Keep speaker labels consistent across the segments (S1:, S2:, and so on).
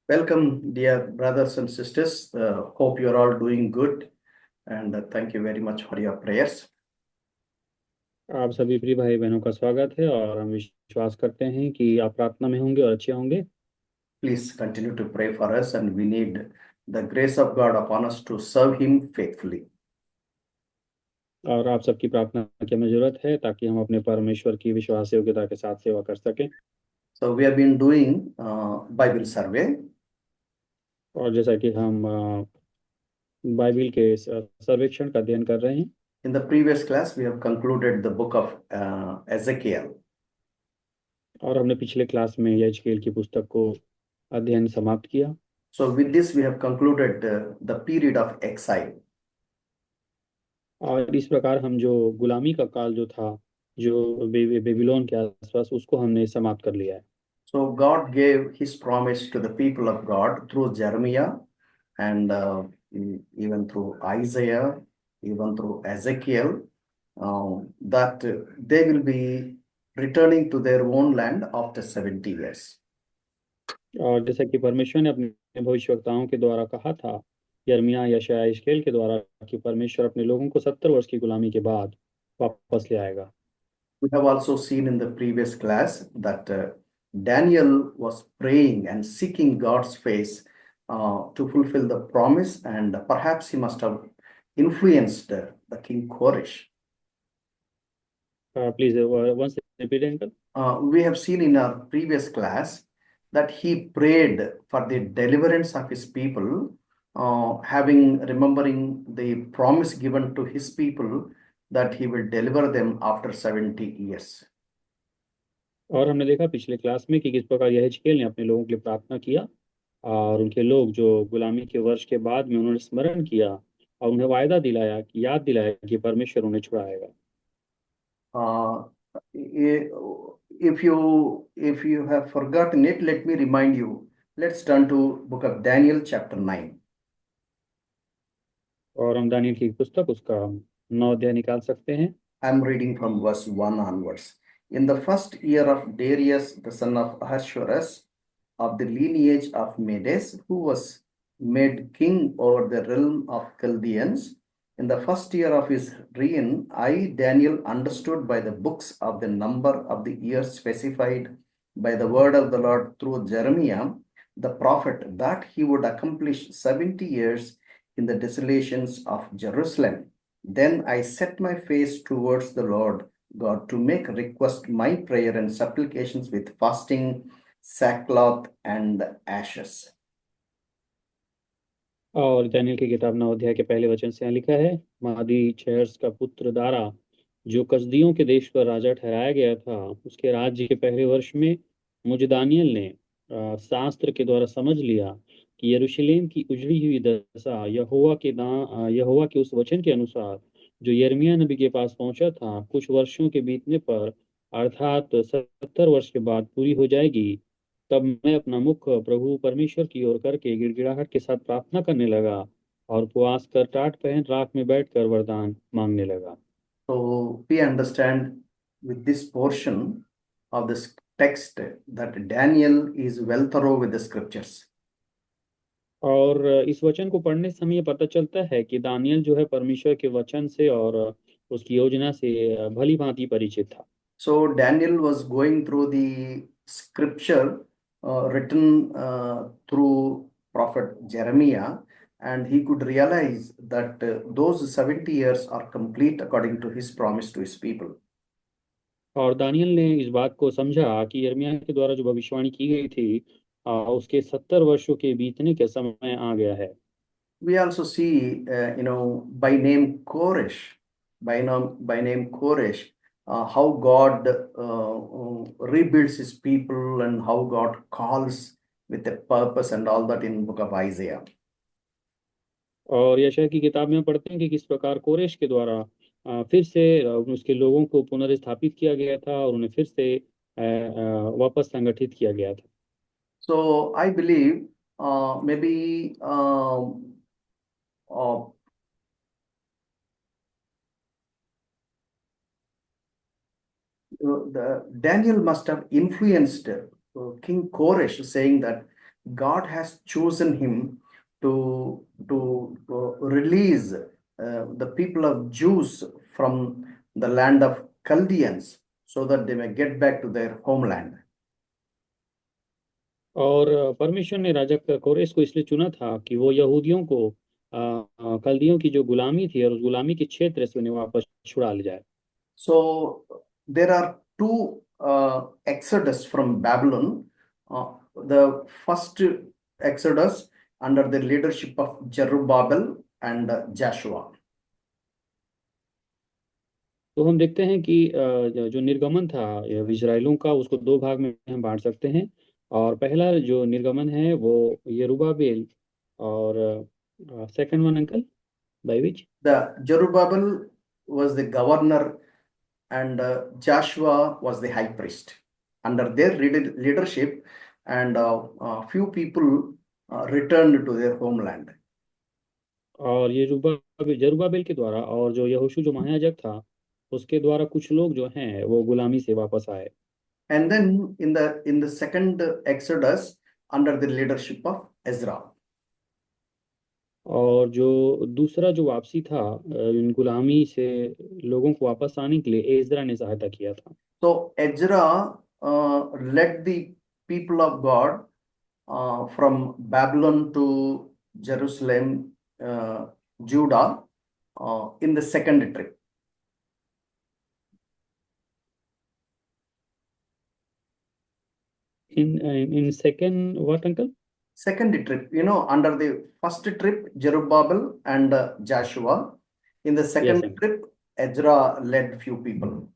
S1: Welcome, dear brothers and sisters. Hope you're all doing good, and thank you very much for your prayers.
S2: आप सभी प्रिय भाई बहनों का स्वागत है और हम विश्वास करते हैं कि आप प्रार्थना में होंगे और अच्छे होंगे।
S1: Please continue to pray for us, and we need the grace of God upon us to serve Him faithfully.
S2: और आप सबकी प्रार्थना की हमें जरूरत है ताकि हम अपने परमेश्वर की विश्वास योग्यता के साथ सेवा कर सकें।
S1: So, we have been doing Bible survey.
S2: और जैसा कि हम बाइबल के सर्वेक्षण का अध्ययन कर रहे हैं।
S1: In the previous class, we have concluded the book of Ezekiel.
S2: और हमने पिछले क्लास में यहेजकेल की पुस्तक को अध्ययन समाप्त किया।
S1: So, with this, we have concluded the period of exile.
S2: और इस प्रकार हम जो गुलामी का काल जो था, जो बेबीलोन के आसपास, उसको हमने समाप्त कर लिया है।
S1: So, God gave His promise to the people of God through Jeremiah and even through Isaiah, even through Ezekiel, that they will be returning to their own land after 70 years.
S2: और जैसा कि परमेश्वर ने अपने भविष्यवक्ताओं के द्वारा कहा था, यिर्मयाह यशायाह यहेजकेल के द्वारा, कि परमेश्वर अपने लोगों को 70 वर्ष की गुलामी के बाद वापस ले आएगा।
S1: We have also seen in the previous class that Daniel was praying and seeking God's face to fulfill the promise, and perhaps he must have influenced the king Koresh.
S2: Please once repeat uncle.
S1: We have seen in our previous class that he prayed for the deliverance of his people, remembering the promise given to his people that he will deliver them after 70 years.
S2: और हमने देखा पिछले class में कि किस प्रकार यहेजकेल ने अपने लोगों के लिए प्रार्थना किया, और उनके लोग जो गुलामी के वर्ष के बाद में उन्होंने स्मरण किया और उन्हें वायदा दिलाया, कि याद दिलाया कि परमेश्वर उन्हें छुड़ाएगा।
S1: Uh, if you have forgotten it, let me remind you. Let's turn to book of Daniel, chapter 9.
S2: और हम दानियेल की पुस्तक उसका 9 अध्याय निकाल सकते हैं।
S1: I'm reading from verse 1 onwards. In the first year of Darius, the son of Ahasuerus, of the lineage of Medes, who was made king over the realm of Chaldeans, in the first year of his reign, I, Daniel, understood by the books of the number of the years specified by the word of the Lord through Jeremiah, the prophet, that he would accomplish 70 years in the desolations of Jerusalem. Then I set my face towards the Lord God to make request my prayer and supplications with fasting, sackcloth and ashes.
S2: और दानियेल की किताब 9 अध्याय के पहले वचन से यहाँ लिखा है, मादी छेर्स का पुत्र दारा, जो कसदियों के देश पर राजा ठहराया गया था, उसके राज्य के पहले वर्ष में मुझे दानियेल ने शास्त्र के द्वारा समझ लिया कि यरूशलेम की उजड़ी हुई दशा यहोवा के उस वचन के अनुसार जो यिर्मयाह नबी के पास पहुंचा था, कुछ वर्षों के बीतने पर, अर्थात 70 वर्ष के बाद पूरी हो जाएगी। तब मैं अपना मुख प्रभु परमेश्वर की ओर करके गिड़गिड़ाहट के साथ प्रार्थना करने लगा और उपवास कर टाट पहन राख में बैठकर वरदान मांगने लगा।
S1: So we understand with this portion of this text that Daniel is well thorough with the scriptures.
S2: और इस वचन को पढ़ने से हमें ये पता चलता है कि दानियल जो है परमेश्वर के वचन से और उसकी योजना से भली भांति परिचित था।
S1: So Daniel was going through the scripture written through prophet Jeremiah, and he could realize that those 70 years are complete according to his promise to his people.
S2: और दानियल ने इस बात को समझा कि यिर्मयाह के द्वारा जो भविष्यवाणी की गई थी, उसके 70 वर्षों के बीतने के समय आ गया है।
S1: We also see, by name Koresh, by name Koresh, how God rebuilds his people and how God calls with a purpose and all that in book of Isaiah.
S2: और यशायाह की किताब में हम पढ़ते हैं कि किस प्रकार कोरेश के द्वारा फिर से उसके लोगों को पुनर्स्थापित किया गया था और उन्हें फिर से वापस संगठित किया गया था।
S1: So I believe maybe Daniel must have influenced King Koresh, saying that God has chosen him to release the people of Jews from the land of Chaldeans so that they may get back to their homeland.
S2: और परमेश्वर ने राजा कोरेश को इसलिए चुना था कि वो यहूदियों को कल्दियों की जो गुलामी थी और उस गुलामी के क्षेत्र से उन्हें वापस छुड़ा ले जाए।
S1: So there are two exodus from Babylon. The first exodus under the leadership of Zerubbabel and Joshua.
S2: तो हम देखते हैं कि जो निर्गमन था इजराइलों का, उसको दो भाग में हम बांट सकते हैं। और पहला जो निर्गमन है वो यरूबाबेल, और second one uncle by which?
S1: The Zerubbabel was the governor and Joshua was the high priest. Under their leadership, and few people returned to their homeland.
S2: और ये जरुब्बाबेल के द्वारा, और जो यहोशू जो महायाजक था उसके द्वारा कुछ लोग जो हैं वो गुलामी से वापस आए।
S1: And then in the second Exodus under the leadership of Ezra.
S2: और जो दूसरा जो वापसी था इन गुलामी से लोगों को वापस आने के लिए एजरा ने सहायता किया था।
S1: So Ezra led the people of God from Babylon to Jerusalem, Judah, in the second trip.
S2: In second what uncle?
S1: Second trip, under the first trip, Zerubbabel and Joshua. In the second
S2: Yes,
S1: trip, Ezra led few people.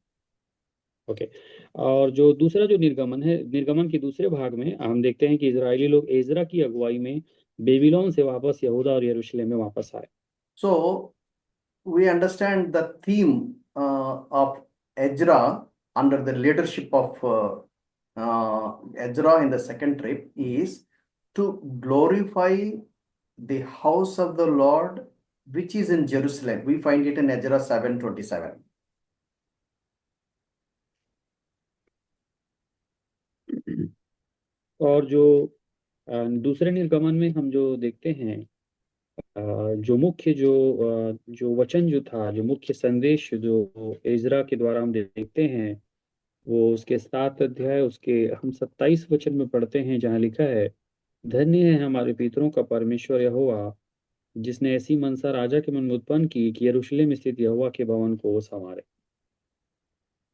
S2: Okay. और जो दूसरा जो निर्गमन है, निर्गमन के दूसरे भाग में हम देखते हैं कि इजरायली लोग एजरा की अगुवाई में बेबीलोन से वापस यहूदा और यरूशलेम में वापस आए।
S1: So we understand the theme of Ezra under the leadership of Ezra in the second trip is to glorify the house of the Lord which is in Jerusalem. We find it in Ezra 7:27.
S2: और जो दूसरे निर्गमन में हम जो देखते हैं, जो मुख्य जो वचन जो था, जो मुख्य संदेश जो एजरा के द्वारा हम देखते हैं, वो उसके 7 अध्याय उसके हम 27 वचन में पढ़ते हैं, जहाँ लिखा है, धन्य है हमारे पितरों का परमेश्वर यहोवा, जिसने ऐसी मनसा राजा के मन में उत्पन्न की कि यरूशलेम स्थित यहोवा के भवन को वो संवारे।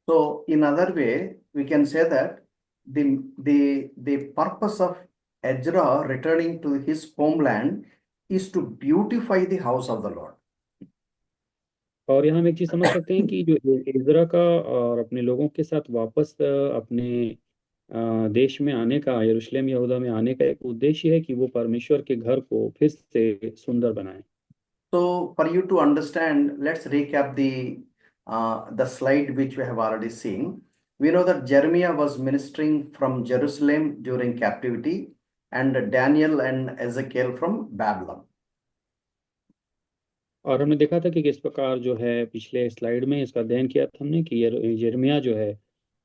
S1: So in other way, we can say that the purpose of Ezra returning to his homeland is to beautify the house of the Lord.
S2: और यहाँ हम एक चीज समझ सकते हैं कि जो एजरा का और अपने लोगों के साथ वापस अपने देश में आने का, यरूशलेम यहूदा में आने का एक उद्देश्य है कि वो परमेश्वर के घर को फिर से सुंदर बनाए।
S1: So for you to understand, let's recap the slide which we have already seen. We know that Jeremiah was ministering from Jerusalem during captivity, and Daniel and Ezekiel from Babylon.
S2: और हमने देखा था कि किस प्रकार जो है पिछले स्लाइड में इसका अध्ययन किया था हमने कि यिर्मयाह जो है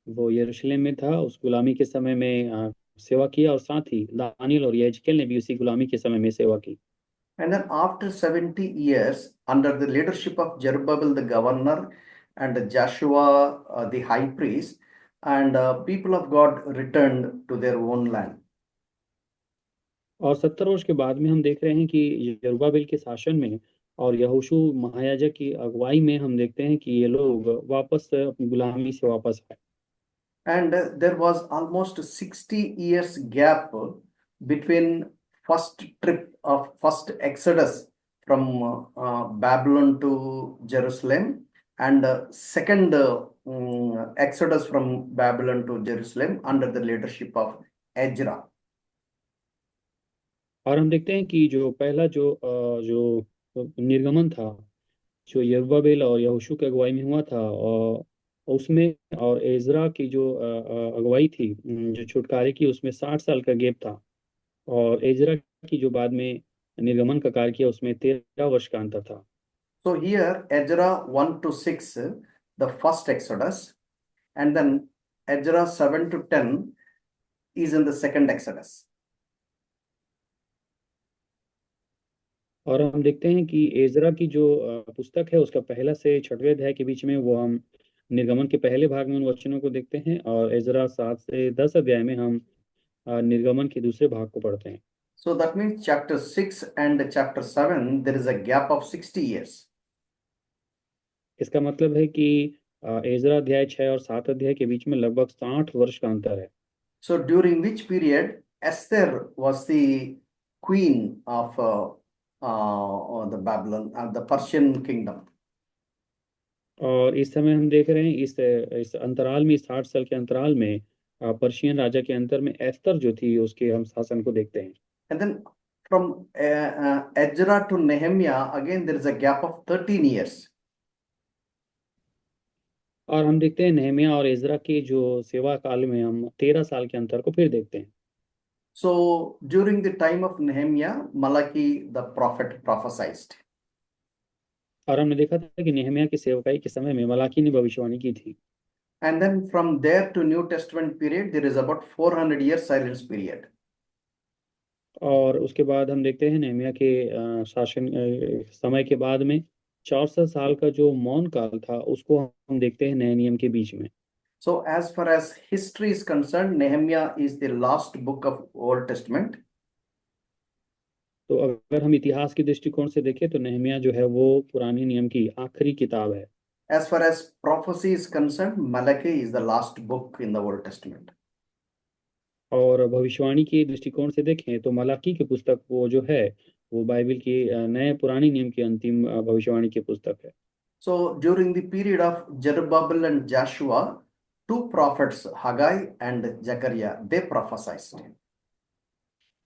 S2: वो यरूशलेम में था, उस गुलामी के समय में सेवा किया, और साथ ही दानियल और यहेजकेल ने भी उसी गुलामी के समय में सेवा की।
S1: And then after 70 years, under the leadership of Zerubbabel the governor and Joshua the high priest, and people of God returned to their own land.
S2: और 70 वर्ष के बाद में हम देख रहे हैं कि यरूब्बाबेल के शासन में और यहोशू महायाजक की अगुवाई में हम देखते हैं कि ये लोग वापस अपनी गुलामी से वापस आए।
S1: And there was almost 60 years gap between first exodus from Babylon to Jerusalem and second exodus from Babylon to Jerusalem under the leadership of Ezra.
S2: और हम देखते हैं कि जो पहला जो निर्गमन था, जो यरूब्बाबेल और यहोशू की अगुवाई में हुआ था, और उसमें और एजरा की जो अगुवाई थी, जो छुटकारे की, उसमें 60 साल का गैप था। और एजरा की जो बाद में निर्गमन का कार्य किया, उसमें 13 वर्ष का अंतर था।
S1: So here Ezra 1 to 6, the first exodus, and then Ezra 7 to 10 is in the second exodus.
S2: और हम देखते हैं कि एजरा की जो पुस्तक है उसका पहला से छठवें अध्याय के बीच में वो हम निर्गमन के पहले भाग में उन वचनों को देखते हैं, और एजरा 7 से 10 अध्याय में हम निर्गमन के दूसरे भाग को पढ़ते हैं।
S1: So that means chapter 6 and chapter 7, there is a gap of 60 years.
S2: इसका मतलब है कि एजरा अध्याय 6 और 7 अध्याय के बीच में लगभग 60 वर्ष का अंतर है।
S1: So during which period Esther was the queen of the Babylon, the Persian kingdom.
S2: और इस समय हम देख रहे हैं इस अंतराल में, इस 60 साल के अंतराल में पर्शियन राजा के अंतर में एस्तर जो थी उसके हम शासन को देखते हैं।
S1: And then from Ezra to Nehemiah, again there is a gap of 13 years.
S2: और हम देखते हैं नहम्याह और एजरा के जो सेवा काल में हम 13 साल के अंतर को फिर देखते हैं।
S1: So during the time of Nehemiah, Malachi the prophet prophesied.
S2: और हमने देखा था कि नहम्याह की सेवकाई के समय में मलाकी ने भविष्यवाणी की थी।
S1: And then from there to New Testament period, there is about 400 years silence period.
S2: और उसके बाद हम देखते हैं नहम्याह के शासन समय के बाद में 64 साल का जो मौन काल था उसको हम देखते हैं नए नियम के बीच में।
S1: So as far as history is concerned, Nehemiah is the last book of Old Testament.
S2: तो अगर हम इतिहास के दृष्टिकोण से देखें तो नहम्याह जो है वो पुराने नियम की आखिरी किताब है।
S1: As far as prophecy is concerned, Malachi is the last book in the Old Testament.
S2: और भविष्यवाणी के दृष्टिकोण से देखें तो मलाकी की पुस्तक वो जो है वो बाइबल की नए पुराने नियम की अंतिम भविष्यवाणी की पुस्तक है।
S1: So during the period of Zerubbabel and Joshua, two prophets, Haggai and Zechariah, they prophesied.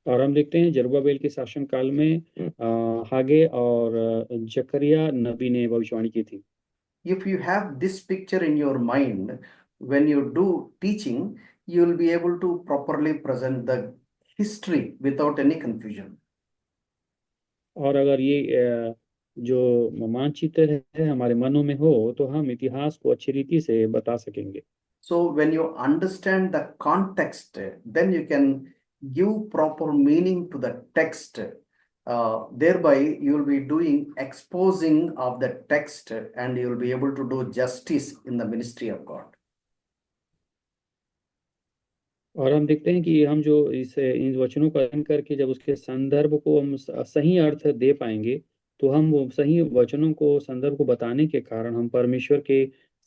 S2: और हम देखते हैं जरुब्बाबेल के शासन काल में हागे और जकरिया नबी ने भविष्यवाणी की थी।
S1: If you have this picture in your mind, when you do teaching, you will be able to properly present the history without any confusion.
S2: और अगर ये जो मानचित्र है हमारे मनों में हो तो हम इतिहास को अच्छी रीति से बता सकेंगे।
S1: So when you understand the context, then you can give proper meaning to the text. Thereby you will be doing exposing of the text and you will be able to do justice in the ministry of God.
S2: और हम देखते हैं कि हम जो इन वचनों का अध्ययन करके जब उसके संदर्भ को हम सही अर्थ दे पाएंगे तो हम वो सही वचनों को संदर्भ को बताने के कारण हम परमेश्वर के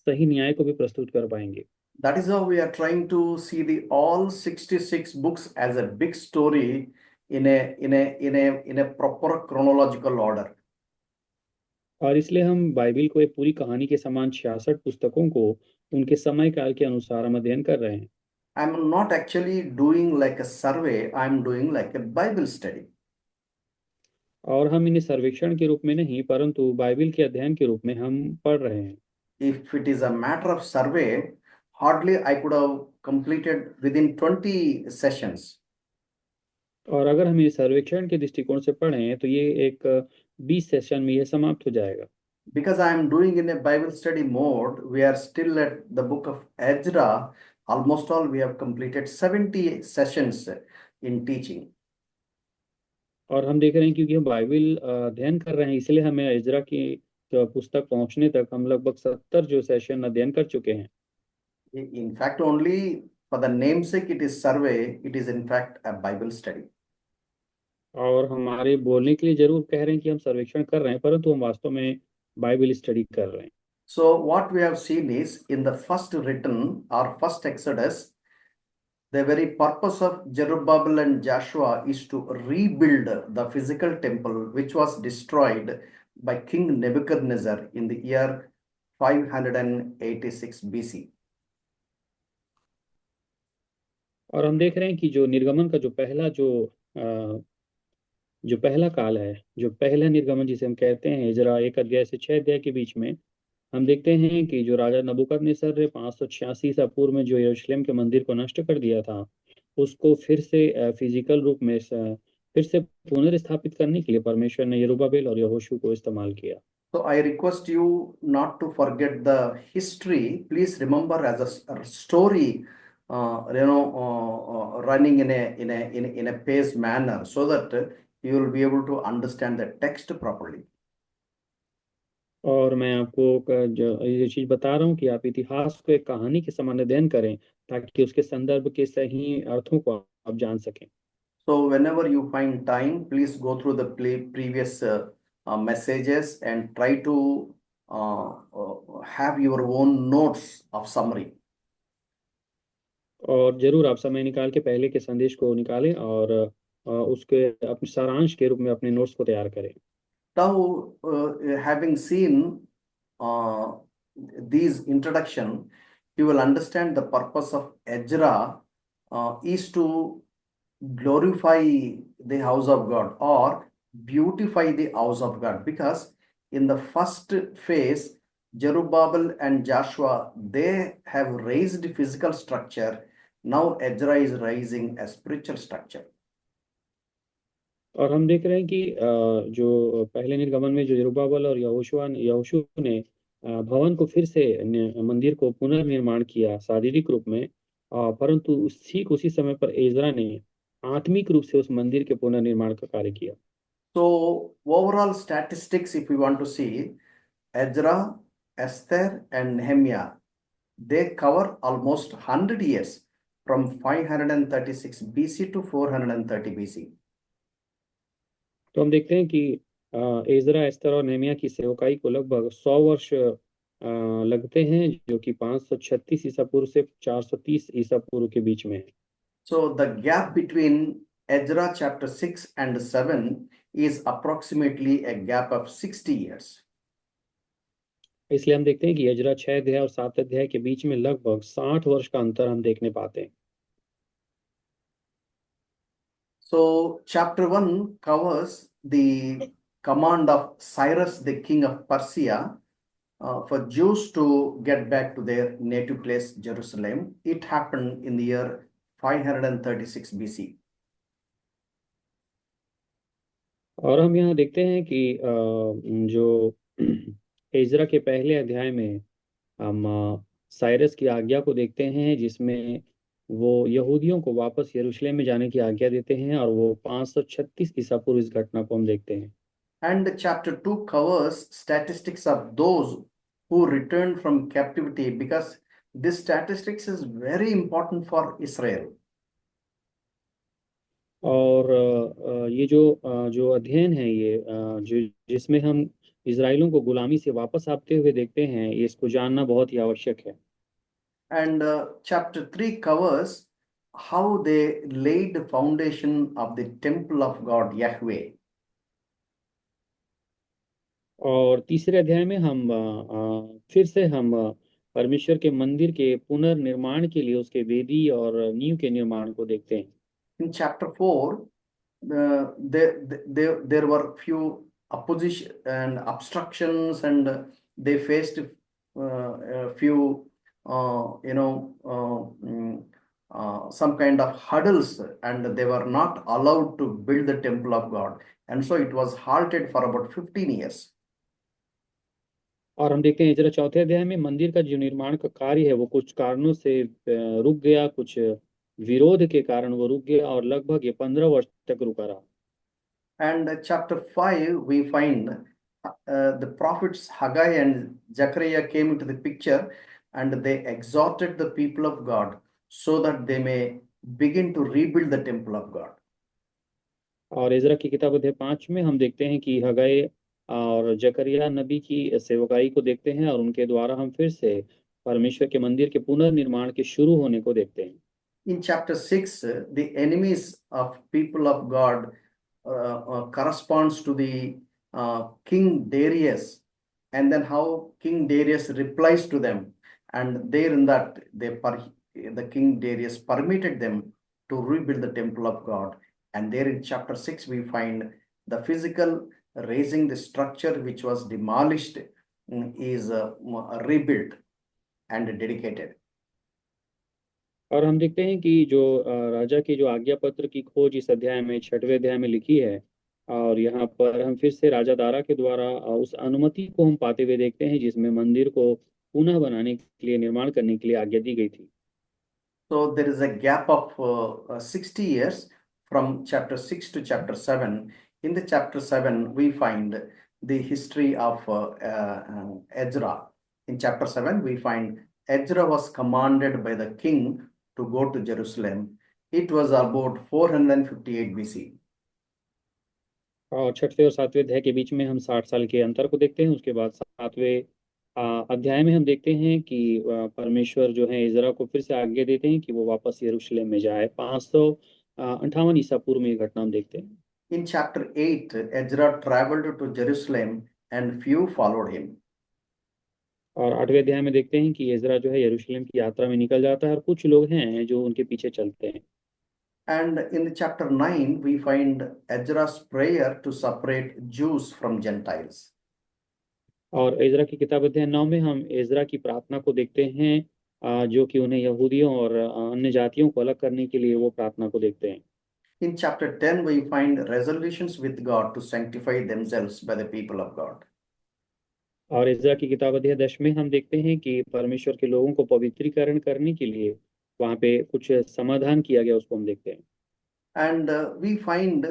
S2: सही न्याय को भी प्रस्तुत कर पाएंगे।
S1: That is how we are trying to see the all 66 books as a big story in a proper chronological order.
S2: और इसलिए हम बाइबिल को एक पूरी कहानी के समान 66 पुस्तकों को उनके समय काल के अनुसार हम अध्ययन कर रहे हैं।
S1: I'm not actually doing like a survey, I'm doing like a Bible study.
S2: और हम इन्हें सर्वेक्षण के रूप में नहीं परंतु बाइबिल के अध्ययन के रूप में हम पढ़ रहे हैं।
S1: If it is a matter of survey, hardly I could have completed within 20 sessions.
S2: और अगर हम ये सर्वेक्षण के दृष्टिकोण से पढ़ें तो ये एक 20 सेशन में ये समाप्त हो जाएगा।
S1: Because I am doing in a Bible study mode, we are still at the book of Ezra. Almost all we have completed 70 sessions in teaching.
S2: और हम देख रहे हैं क्योंकि हम बाइबिल अध्ययन कर रहे हैं इसलिए हमें इजरा की पुस्तक पहुंचने तक हम लगभग 70 जो सेशन अध्ययन कर चुके हैं।
S1: In fact, only for the namesake it is survey, it is in fact a Bible study.
S2: और हमारे बोलने के लिए जरूर कह रहे हैं कि हम सर्वेक्षण कर रहे हैं परंतु हम वास्तव में बाइबल स्टडी कर रहे हैं।
S1: So what we have seen is in the first written or first Exodus, the very purpose of Zerubbabel and Joshua is to rebuild the physical temple which was destroyed by King Nebuchadnezzar in the year 586 BC.
S2: और हम देख रहे हैं कि जो निर्गमन का जो पहला काल है, जो पहला निर्गमन जिसे हम कहते हैं इजरा 1 अध्याय से 6 अध्याय के बीच में हम देखते हैं कि जो राजा नबूकदनेस्सर ने 586 ईसा पूर्व में जो यरूशलेम के मंदिर को नष्ट कर दिया था उसको फिर से फिजिकल रूप में फिर से पुनर्स्थापित करने के लिए परमेश्वर ने यरूब्बाबेल और यहोशू को इस्तेमाल किया।
S1: So I request you not to forget the history. Please remember as a story, running in a paced manner, so that you will be able to understand the text properly.
S2: और मैं आपको ये चीज बता रहा हूँ कि आप इतिहास को एक कहानी के समान अध्ययन करें ताकि उसके संदर्भ के सही अर्थों को आप जान सकें।
S1: So whenever you find time, please go through the previous messages and try to have your own notes of summary.
S2: और जरूर आप समय निकाल के पहले के संदेश को निकालें और उसके अपने सारांश के रूप में अपने नोट्स को तैयार करें।
S1: Now, having seen uh, these introduction, you will understand the purpose of Ezra is to glorify the house of God or beautify the house of God, because in the first phase, Zerubbabel and Joshua, they have raised physical structure. Now Ezra is raising a spiritual structure.
S2: और हम देख रहे हैं कि जो पहले निर्गमन में जो यरूब्बाबेल और यहोशू ने भवन को फिर से मंदिर को पुनर्निर्माण किया शारीरिक रूप में, परंतु ठीक उसी समय पर एजरा ने आत्मिक रूप से उस मंदिर के पुनर्निर्माण का कार्य किया।
S1: So overall statistics, if we want to see, Ezra, Esther, and Nehemiah, they cover almost 100 years from 536 BC to 430 BC.
S2: तो हम देखते हैं कि एजरा, एस्तर और नेहमिया की सेवकाई को लगभग 100 वर्ष लगते हैं, जो कि 536 ईसा पूर्व से 430 ईसा पूर्व के बीच में है।
S1: So the gap between Ezra chapter 6 and 7 is approximately a gap of 60 years.
S2: इसलिए हम देखते हैं कि एजरा 6 अध्याय और 7 अध्याय के बीच में लगभग 60 वर्ष का अंतर हम देखने पाते हैं।
S1: So chapter 1 covers the command of Cyrus, the king of Persia, for Jews to get back to their native place, Jerusalem. It happened in the year 536 BC.
S2: और हम यहाँ देखते हैं कि जो एजरा के पहले अध्याय में हम साइरस की आज्ञा को देखते हैं, जिसमें वो यहूदियों को वापस यरूशलेम में जाने की आज्ञा देते हैं, और वो 536 ईसा पूर्व इस घटना को हम देखते हैं।
S1: And chapter 2 covers statistics of those who returned from captivity, because this statistics is very important for Israel.
S2: और ये जो अध्ययन है, ये जो जिसमें हम इजराइलों को गुलामी से वापस आते हुए देखते हैं, ये इसको जानना बहुत ही आवश्यक है।
S1: And chapter 3 covers how they laid the foundation of the temple of God, Yahweh.
S2: और तीसरे अध्याय में हम फिर से हम परमेश्वर के मंदिर के पुनर्निर्माण के लिए उसके वेदी और नींव के निर्माण को देखते हैं।
S1: In chapter 4, there were few opposition and obstructions, and they faced a few, some kind of hurdles, and they were not allowed to build the temple of God. And so it was halted for about 15 years.
S2: और हम देखते हैं जरा चौथे अध्याय में मंदिर का जो निर्माण का कार्य है वो कुछ कारणों से रुक गया, कुछ विरोध के कारण वो रुक गया, और लगभग ये 15 वर्ष तक रुका रहा।
S1: And chapter 5, we find the prophets Haggai and Zechariah came into the picture, and they exhorted the people of God so that they may begin to rebuild the temple of God.
S2: और इजरा की किताब अध्याय 5 में हम देखते हैं कि हगाई और जकरिया नबी की सेवकाई को देखते हैं, और उनके द्वारा हम फिर से परमेश्वर के मंदिर के पुनर्निर्माण के शुरू होने को देखते हैं।
S1: In chapter 6, the enemies of people of God corresponds to the King Darius, and then how King Darius replies to them, and there in that the King Darius permitted them to rebuild the temple of God. And there in chapter 6 we find the physical raising the structure which was demolished is rebuilt and dedicated.
S2: और हम देखते हैं कि जो राजा की जो आज्ञा पत्र की खोज इस अध्याय में 6वें अध्याय में लिखी है, और यहाँ पर हम फिर से राजा दारा के द्वारा उस अनुमति को हम पाते हुए देखते हैं जिसमें मंदिर को पुनः बनाने के लिए, निर्माण करने के लिए आज्ञा दी गई थी।
S1: So there is a gap of 60 years from chapter 6 to chapter 7, In the chapter 7, we find the history of Ezra. In chapter 7, we find Ezra was commanded by the king to go to Jerusalem. It was about 458 BC.
S2: और छठवें और सातवें अध्याय के बीच में हम 60 साल के अंतर को देखते हैं। उसके बाद सातवें अध्याय में हम देखते हैं कि परमेश्वर जो है इजरा को फिर से आज्ञा देते हैं कि वो वापस यरूशलेम में जाए। 558 ईसा पूर्व में ये घटना हम देखते हैं।
S1: In chapter 8, Ezra traveled to Jerusalem and few followed him.
S2: और 8वें अध्याय में देखते हैं कि इजरा जो है यरूशलेम की यात्रा में निकल जाता है और कुछ लोग हैं जो उनके पीछे चलते हैं।
S1: And in the chapter 9, we find Ezra's prayer to separate Jews from Gentiles.
S2: और इजरा की किताब अध्याय 9 में हम इजरा की प्रार्थना को देखते हैं, जो कि उन्हें यहूदियों और अन्य जातियों को अलग करने के लिए वो प्रार्थना को देखते हैं।
S1: In chapter 10, we find resolutions with God to sanctify themselves by the people of God.
S2: और इजरा की किताब अध्याय 10 में हम देखते हैं कि परमेश्वर के लोगों को पवित्रीकरण करने के लिए वहाँ पे कुछ समाधान किया गया, उसको हम देखते हैं।
S1: And we find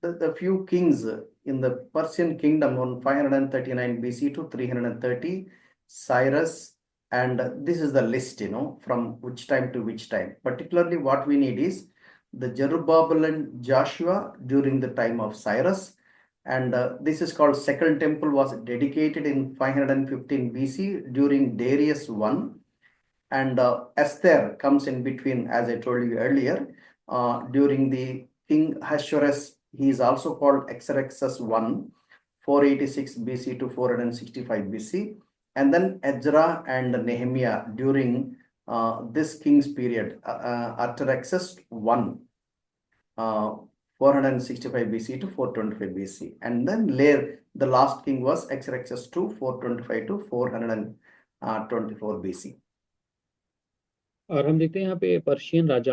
S1: the few kings in the Persian kingdom on 539 BC to 330, Cyrus, and this is the list, from which time to which time. Particularly what we need is the Zerubbabel and Joshua during the time of Cyrus, and this is called Second Temple was dedicated in 515 BC during Darius I, and Esther comes in between, as I told you earlier, during the King Ahasuerus. He is also called Xerxes I, 486 BC to 465 BC, and then Ezra and Nehemiah during this king's period, Artaxerxes I, 465 BC to 425 BC, and then later the last king was Xerxes II, 425 to 424 BC.
S2: और हम देखते हैं यहाँ पे Persian राज्य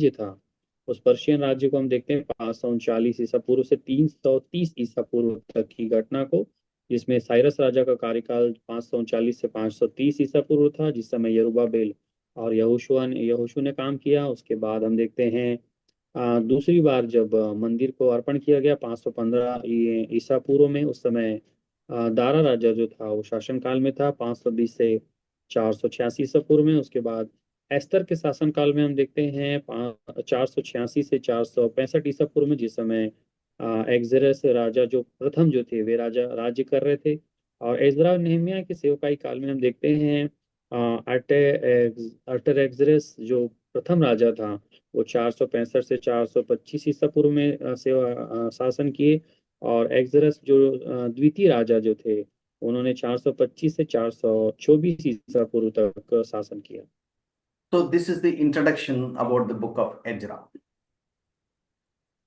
S2: था, उस Persian राज्य को हम देखते हैं 539 ईसा पूर्व से 330 ईसा पूर्व तक की घटना को, जिसमें साइरस राजा का कार्यकाल 539 से 530 ईसा पूर्व था, जिस समय यरूबाबेल और यहोशू ने काम किया। उसके बाद हम देखते हैं दूसरी बार जब मंदिर को अर्पण किया गया 515 ईसा पूर्व में, उस समय दारा राजा जो था वो शासन काल में था 520 से 486 ईसा पूर्व में। उसके बाद एस्तर के शासन काल में हम देखते हैं 486 से 465 ईसा पूर्व में, जिस समय एक्जरस राजा जो प्रथम जो थे वे राजा राज्य कर रहे थे। और एजरा और नेहमिया के सेवकाई काल में हम देखते हैं अर्टरएक्सरस जो प्रथम राजा था वो 465 से 425 ईसा पूर्व में शासन किए, और एक्सरस जो द्वितीय राजा जो थे उन्होंने 425 से 424 ईसा पूर्व तक शासन किया।
S1: So this is the introduction about the book of Ezra.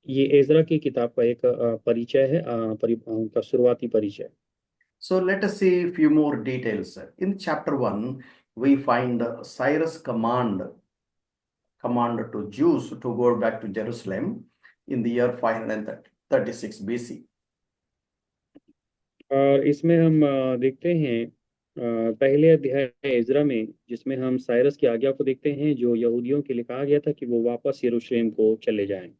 S2: ये एजरा की किताब का एक परिचय है, उनका शुरुआती परिचय।
S1: So let us see a few more details. In chapter 1, we find Cyrus command to Jews to go back to Jerusalem in the year 536 BC.
S2: और इसमें हम देखते हैं पहले अध्याय एजरा में, जिसमें हम साइरस की आज्ञा को देखते हैं जो यहूदियों के लिए कहा गया था कि वो वापस यरूशलेम को चले जाएं।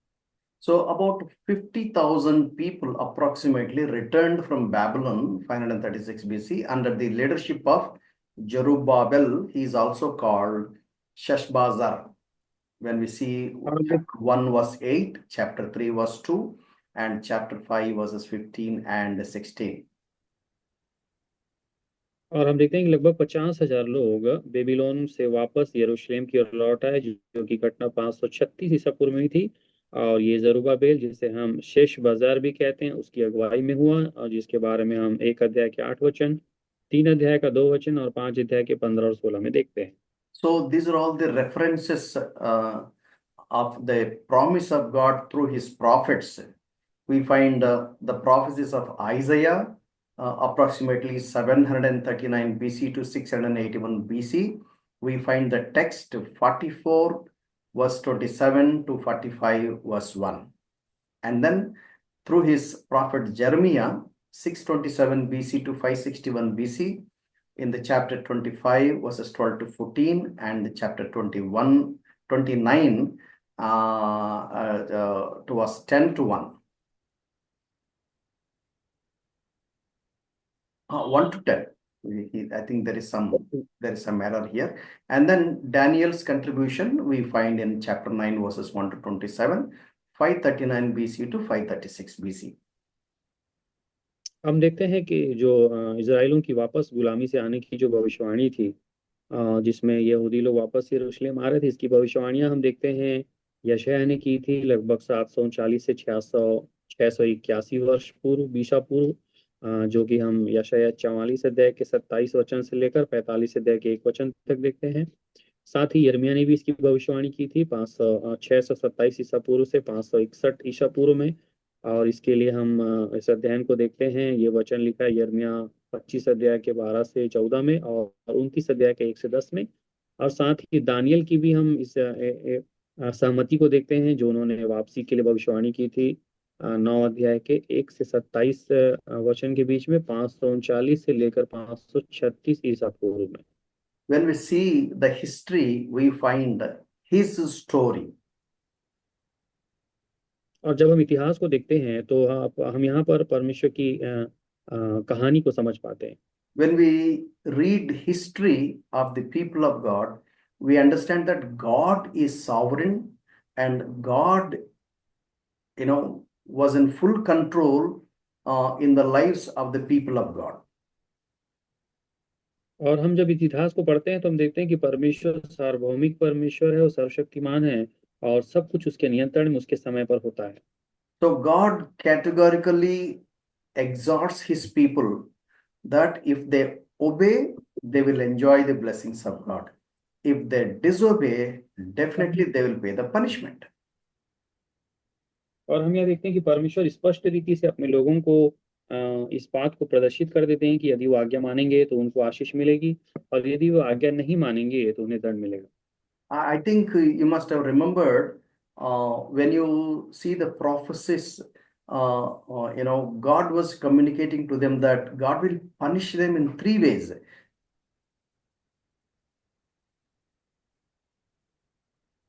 S1: So about 50,000 people approximately returned from Babylon 536 BC under the leadership of Zerubbabel. He is also called Sheshbazzar. When we see chapter 1 verse 8, chapter 3 verse 2, and chapter 5 verses 15 and 16.
S2: और हम देखते हैं कि लगभग 50,000 लोग बेबीलोन से वापस यरूशलेम की ओर लौट आए, जो की घटना 536 ईसा पूर्व में थी। और ये जरूबाबेल, जिसे हम शेष बाजार भी कहते हैं, उसकी अगुवाई में हुआ, और जिसके बारे में हम 1 अध्याय के 8 वचन, 3 अध्याय का 2 वचन और 5 अध्याय के 15 और 16 में देखते हैं।
S1: So these are all the references of the promise of God through his prophets. We find the prophecies of Isaiah, approximately 739 BC to 681 BC. We find the text 44 verse 27 to 45 verse 1. And then through his prophet Jeremiah, 627 BC to 561 BC, in the chapter 25 verses 12 to 14, and the chapter 29 to was 10-1. 1-10. I think there is some error here. And then Daniel's contribution we find in chapter 9 verses 1-27, 539 BC to 536 BC.
S2: हम देखते हैं कि जो इजराइलों की वापस गुलामी से आने की जो भविष्यवाणी थी, जिसमें यहूदी लोग वापस यरूशलेम आ रहे थे, इसकी भविष्यवाणियां हम देखते हैं यशायाह ने की थी लगभग 739 से 681 वर्ष पूर्व बीसा पूर्व, जो कि हम यशायाह 44 अध्याय के 27 वचन से लेकर 45 अध्याय के 1 वचन तक देखते हैं। साथ ही यिर्मयाह ने भी इसकी भविष्यवाणी की थी 627 ईसा पूर्व से 561 ईसा पूर्व में। और इसके लिए हम इस अध्ययन को देखते हैं। ये वचन लिखा है यिर्मयाह 25 अध्याय के 12 से 14 में और 29 अध्याय के 1 से 10 में। और साथ ही दानियल की भी हम इस सहमति को देखते हैं, जो उन्होंने वापसी के लिए भविष्यवाणी की थी 9 अध्याय के 1 से 27 वचन के बीच में 539 से लेकर 536 ईसा पूर्व में।
S1: When we see the history, we find his story.
S2: और जब हम इतिहास को देखते हैं तो हम यहाँ पर परमेश्वर की कहानी को समझ पाते हैं।
S1: When we read history of the people of God, we understand that God is sovereign and God, was in full control in the lives of the people of God.
S2: और हम जब इतिहास को पढ़ते हैं तो हम देखते हैं कि परमेश्वर सार्वभौमिक परमेश्वर है और सर्वशक्तिमान है और सब कुछ उसके नियंत्रण में उसके समय पर होता है।
S1: So God categorically exhorts his people that if they obey, they will enjoy the blessings of God. If they disobey, definitely they will pay the punishment.
S2: और हम यह देखते हैं कि परमेश्वर स्पष्ट रीति से अपने लोगों को इस बात को प्रदर्शित कर देते हैं कि यदि वो आज्ञा मानेंगे तो उनको आशीष मिलेगी और यदि वो आज्ञा नहीं मानेंगे तो उन्हें दंड मिलेगा।
S1: I think you must have remembered when you see the prophecies, God was communicating to them that God will punish them in 3 ways.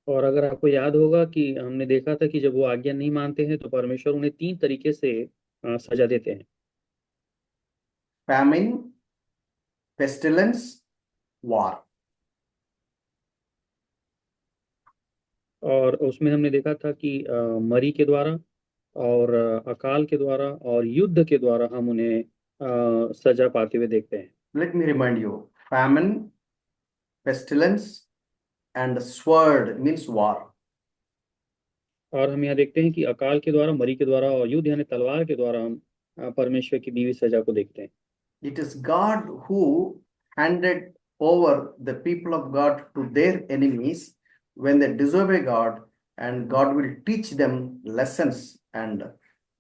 S2: और अगर आपको याद होगा कि हमने देखा था कि जब वो आज्ञा नहीं मानते हैं तो परमेश्वर उन्हें 3 तरीके से सजा देते हैं।
S1: Famine, pestilence, war.
S2: और उसमें हमने देखा था कि मरी के द्वारा और अकाल के द्वारा और युद्ध के द्वारा हम उन्हें सजा पाते हुए देखते हैं।
S1: Let me remind you, famine, pestilence, and sword means war.
S2: और हम यहाँ देखते हैं कि अकाल के द्वारा, मरी के द्वारा और युद्ध यानी तलवार के द्वारा हम परमेश्वर की दी हुई सजा को देखते हैं।
S1: It is God who handed over the people of God to their enemies when they disobey God, and God will teach them lessons. And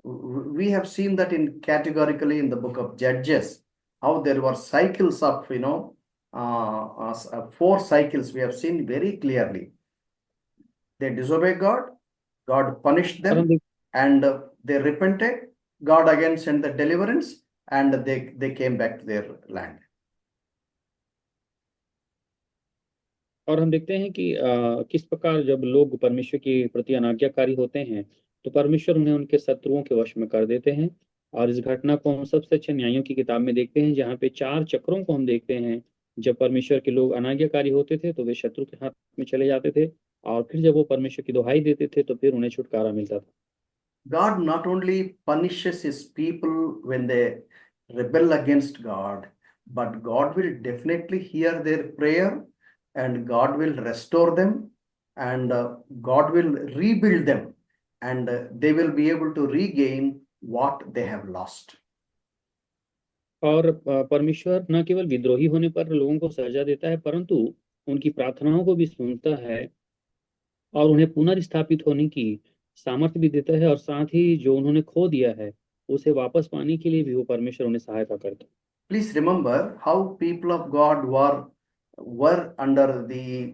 S1: we have seen that in categorically in the book of Judges, how there were cycles of 4 cycles we have seen very clearly. They disobey God, God punished
S2: और हम
S1: them, and they repented. God again sent the deliverance, and they came back to their land.
S2: और हम देखते हैं कि किस प्रकार जब लोग परमेश्वर के प्रति अनाज्ञाकारी होते हैं तो परमेश्वर उन्हें उनके शत्रुओं के वश में कर देते हैं। और इस घटना को हम सबसे अच्छे न्यायों की किताब में देखते हैं, जहाँ पे 4 चक्रों को हम देखते हैं। जब परमेश्वर के लोग अनाज्ञाकारी होते थे तो वे शत्रु के हाथ में चले जाते थे, और फिर जब वो परमेश्वर की दुहाई देते थे तो फिर उन्हें छुटकारा मिलता था।
S1: God not only punishes his people when they rebel against God, but God will definitely hear their prayer, and God will restore them, and God will rebuild them, and they will be able to regain what they have lost.
S2: और परमेश्वर न केवल विद्रोही होने पर लोगों को सजा देता है, परंतु उनकी प्रार्थनाओं को भी सुनता है और उन्हें पुनर्स्थापित होने की सामर्थ्य भी देता है। और साथ ही जो उन्होंने खो दिया है उसे वापस पाने के लिए भी वो परमेश्वर उन्हें सहायता करता है।
S1: Please remember how people of God were under the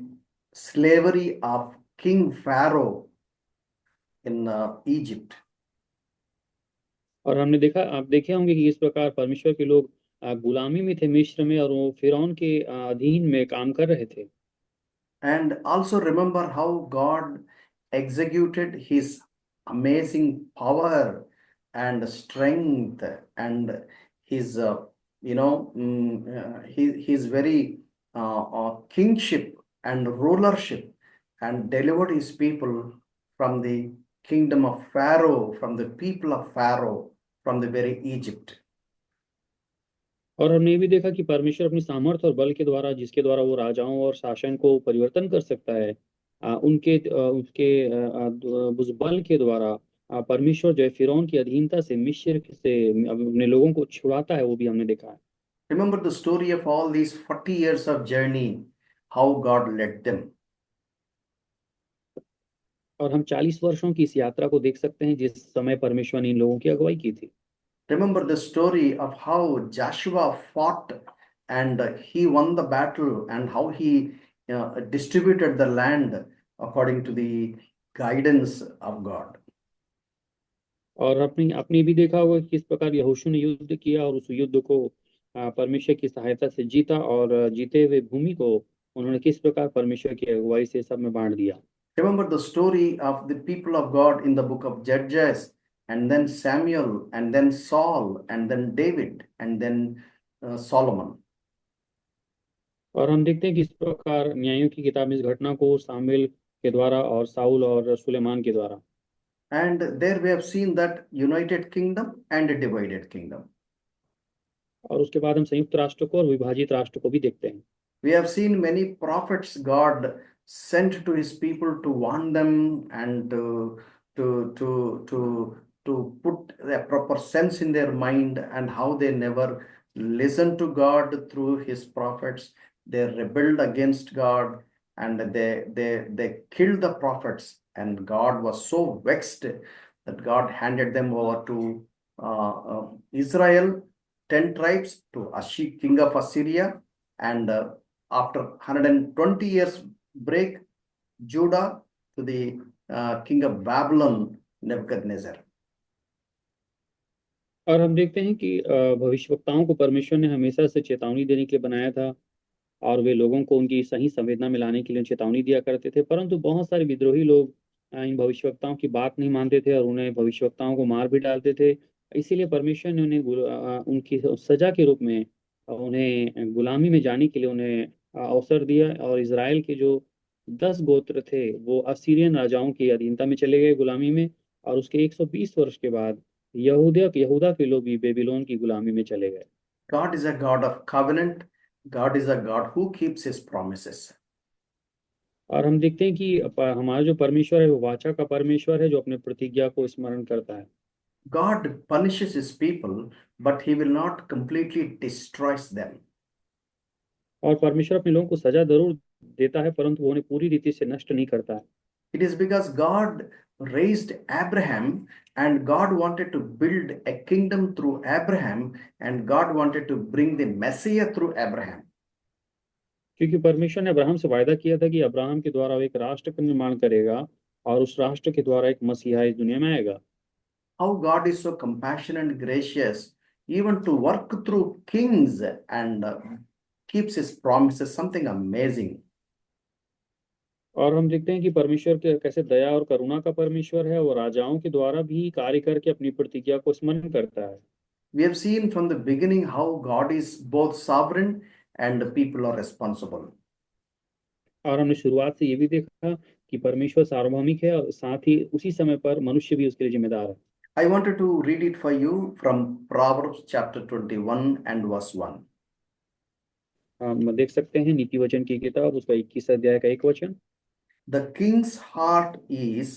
S1: slavery of King Pharaoh in Egypt.
S2: और हमने देखा, आप देखे होंगे कि इस प्रकार परमेश्वर के लोग गुलामी में थे मिस्र में, और वो फिरौन के अधीन में काम कर रहे थे।
S1: And also remember how God executed his amazing power and strength and his, his very kingship and rulership, and delivered his people from the kingdom of Pharaoh, from the people of Pharaoh, from the very Egypt.
S2: और हमने ये भी देखा कि परमेश्वर अपनी सामर्थ्य और बल के द्वारा, जिसके द्वारा वो राजाओं और शासन को परिवर्तन कर सकता है, उस बल के द्वारा परमेश्वर जो है फिरौन की अधीनता से, मिस्र से अपने लोगों को छुड़ाता है, वो भी हमने देखा है।
S1: Remember the story of all these 40 years of journey, how God led them.
S2: और हम 40 वर्षों की इस यात्रा को देख सकते हैं जिस समय परमेश्वर ने इन लोगों की अगुवाई की थी।
S1: Remember the story of how Joshua fought and he won the battle, and how he distributed the land according to the guidance of God.
S2: और अपनी अपनी भी देखा होगा कि किस प्रकार यहोशू ने युद्ध किया और उस युद्ध को परमेश्वर की सहायता से जीता, और जीते हुए भूमि को उन्होंने किस प्रकार परमेश्वर की अगुवाई से सब में बांट दिया।
S1: Remember the story of the people of God in the book of Judges, and then Samuel, and then Saul, and then David, and then Solomon.
S2: और हम देखते हैं कि इस प्रकार न्यायों की किताब में इस घटना को सामुएल के द्वारा और साउल और सुलेमान के द्वारा,
S1: And there we have seen that united kingdom and a divided kingdom.
S2: और उसके बाद हम संयुक्त राष्ट्र को और विभाजित राष्ट्र को भी देखते हैं।
S1: We have seen many prophets God sent to his people to warn them and to to to to put a proper sense in their mind, and how they never listened to God through his prophets. They rebelled against God, and they killed the prophets, and God was so vexed that God handed them over to Israel, 10 tribes, to king of Assyria, and after 120 years break, Judah to the king of Babylon, Nebuchadnezzar.
S2: और हम देखते हैं कि भविष्यवक्ताओं को परमेश्वर ने हमेशा से चेतावनी देने के लिए बनाया था, और वे लोगों को उनकी सही संवेदना में लाने के लिए चेतावनी दिया करते थे, परंतु बहुत सारे विद्रोही लोग इन भविष्यवक्ताओं की बात नहीं मानते थे और उन्हें भविष्यवक्ताओं को मार भी डालते थे। इसीलिए परमेश्वर ने उन्हें उनकी सजा के रूप में उन्हें गुलामी में जाने के लिए उन्हें अवसर दिया, और इज़राइल के जो 10 गोत्र थे वो असीरियन राजाओं की अधीनता में चले गए गुलामी में, और उसके 120 वर्ष के बाद यहूदा के लोग भी बेबीलोन की गुलामी में चले गए।
S1: God is a God of covenant. God is a God who keeps his promises.
S2: और हम देखते हैं कि हमारा जो परमेश्वर है वो वाचा का परमेश्वर है, जो अपने प्रतिज्ञा को स्मरण करता है।
S1: God punishes his people, but he will not completely destroys them.
S2: और परमेश्वर अपने लोगों को सजा जरूर देता है, परंतु वो उन्हें पूरी रीति से नष्ट नहीं करता है।
S1: It is because God raised Abraham, and God wanted to build a kingdom through Abraham, and God wanted to bring the Messiah through Abraham.
S2: क्योंकि परमेश्वर ने अब्राहम से वायदा किया था कि अब्राहम के द्वारा वो एक राष्ट्र का निर्माण करेगा, और उस राष्ट्र के द्वारा एक मसीहा इस दुनिया में आएगा।
S1: How God is so compassionate and gracious, even to work through kings, and keeps his promises, something amazing.
S2: और हम देखते हैं कि परमेश्वर के कैसे दया और करुणा का परमेश्वर है, और राजाओं के द्वारा भी कार्य करके अपनी प्रतिज्ञा को स्मरण करता है।
S1: We have seen from the beginning how God is both sovereign and the people are responsible.
S2: और हमने शुरुआत से ये भी देखा कि परमेश्वर सार्वभौमिक है, और साथ ही उसी समय पर मनुष्य भी उसके लिए जिम्मेदार है।
S1: I wanted to read it for you from Proverbs chapter 21 and verse 1.
S2: हम देख सकते हैं नीति वचन की किताब उसका 21 अध्याय का 1 वचन।
S1: The king's heart is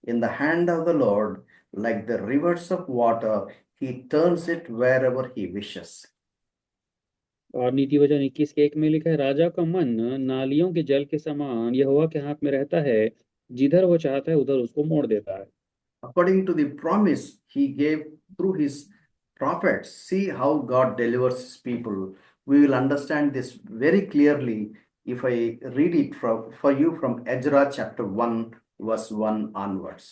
S1: in the hand of the Lord, like the rivers of water, he turns it wherever he wishes.
S2: और नीति वचन 21 के 1 में लिखा है, राजा का मन नालियों के जल के समान यहोवा के हाथ में रहता है, जिधर वो चाहता है उधर उसको मोड़ देता है।
S1: According to the promise he gave through his prophets, see how God delivers his people. We will understand this very clearly if I read it for you from Ezra chapter 1 verse 1 onwards.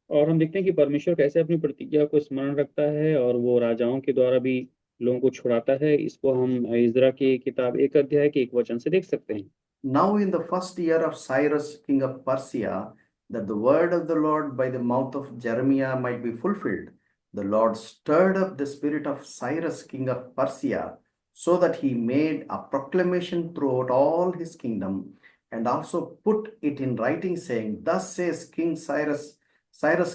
S2: और हम देखते हैं कि परमेश्वर कैसे अपनी प्रतिज्ञा को स्मरण रखता है, और वो राजाओं के द्वारा भी लोगों को छुड़ाता है। इसको हम इज़रा की किताब 1 अध्याय के 1 वचन से देख सकते हैं।
S1: Now in the first year of Cyrus, king of Persia, that the word of the Lord by the mouth of Jeremiah might be fulfilled, the Lord stirred up the spirit of Cyrus, king of Persia, so that he made a proclamation throughout all his kingdom, and also put it in writing, saying, Thus says King Cyrus,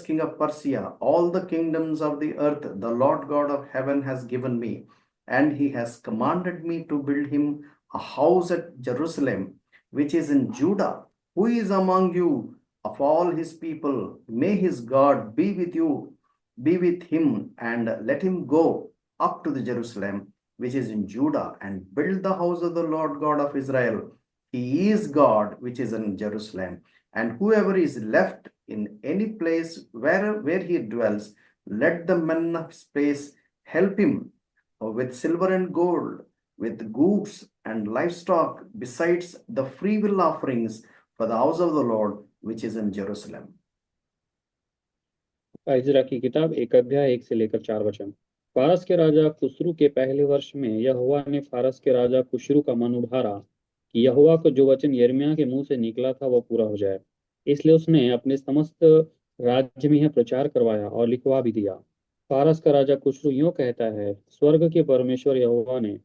S1: king of Persia, all the kingdoms of the earth the Lord God of heaven has given me, and he has commanded me to build him a house at Jerusalem, which is in Judah. Who is among you of all his people? May his God be with you, be with him, and let him go up to the Jerusalem, which is in Judah, and build the house of the Lord God of Israel. He is God, which is in Jerusalem. And whoever is left in any place where he dwells, let the men of his place help him with silver and gold, with goods and livestock, besides the freewill offerings for the house of the Lord, which is in Jerusalem.
S2: इजरा की किताब 1 अध्याय 1 से लेकर 4 वचन। फारस के राजा खुसरू के पहले वर्ष में यहोवा ने फारस के राजा खुसरू का मन उभारा कि यहोवा को जो वचन यिर्मयाह के मुंह से निकला था वह पूरा हो जाए। इसलिए उसने अपने समस्त राज्य में यह प्रचार करवाया और लिखवा भी दिया। फारस का राजा खुसरू यूं कहता है, स्वर्ग के परमेश्वर यहोवा ने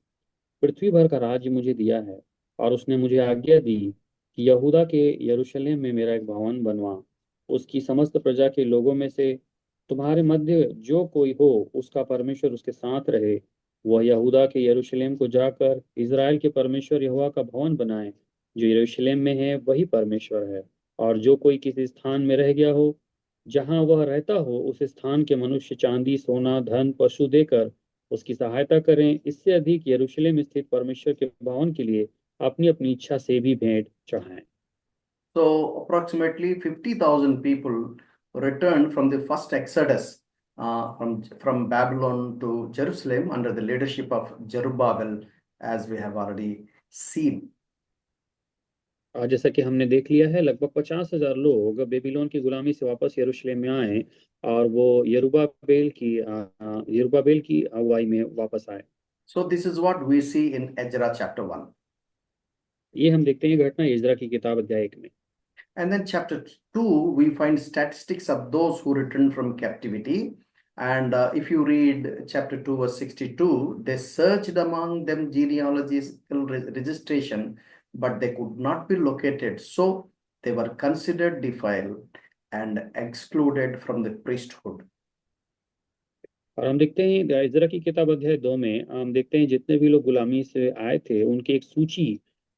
S2: पृथ्वी भर का राज्य मुझे दिया है, और उसने मुझे आज्ञा दी कि यहूदा के यरूशलेम में मेरा एक भवन बनवा। उसकी समस्त प्रजा के लोगों में से तुम्हारे मध्य जो कोई हो, उसका परमेश्वर उसके साथ रहे। वह यहूदा के यरूशलेम को जाकर इज़राइल के परमेश्वर यहोवा का भवन बनाए। जो यरूशलेम में है वही परमेश्वर है। और जो कोई किसी स्थान में रह गया हो, जहां वह रहता हो, उस स्थान के मनुष्य चांदी, सोना, धन, पशु देकर उसकी सहायता करें। इससे अधिक यरूशलेम स्थित परमेश्वर के भवन के लिए अपनी अपनी इच्छा से भी भेंट चढ़ाएं।
S1: So approximately 50,000 people returned from the first exodus from Babylon to Jerusalem under the leadership of Zerubbabel, as we have already seen.
S2: जैसा कि हमने देख लिया है, लगभग 50,000 लोग बेबीलोन की गुलामी से वापस यरूशलेम में आए और वो यरूबाबेल की अगुवाई में वापस आए।
S1: So this is what we see in Ezra chapter 1.
S2: ये हम देखते हैं घटना इजरा की किताब अध्याय 1 में।
S1: And then chapter 2, we find statistics of those who returned from captivity. And if you read chapter 2, verse 62, they searched among them genealogical registration, but they could not be located. So they were considered defiled and excluded from the priesthood.
S2: और हम देखते हैं इजरा की किताब अध्याय 2 में हम देखते हैं जितने भी लोग गुलामी से आए थे उनकी एक सूची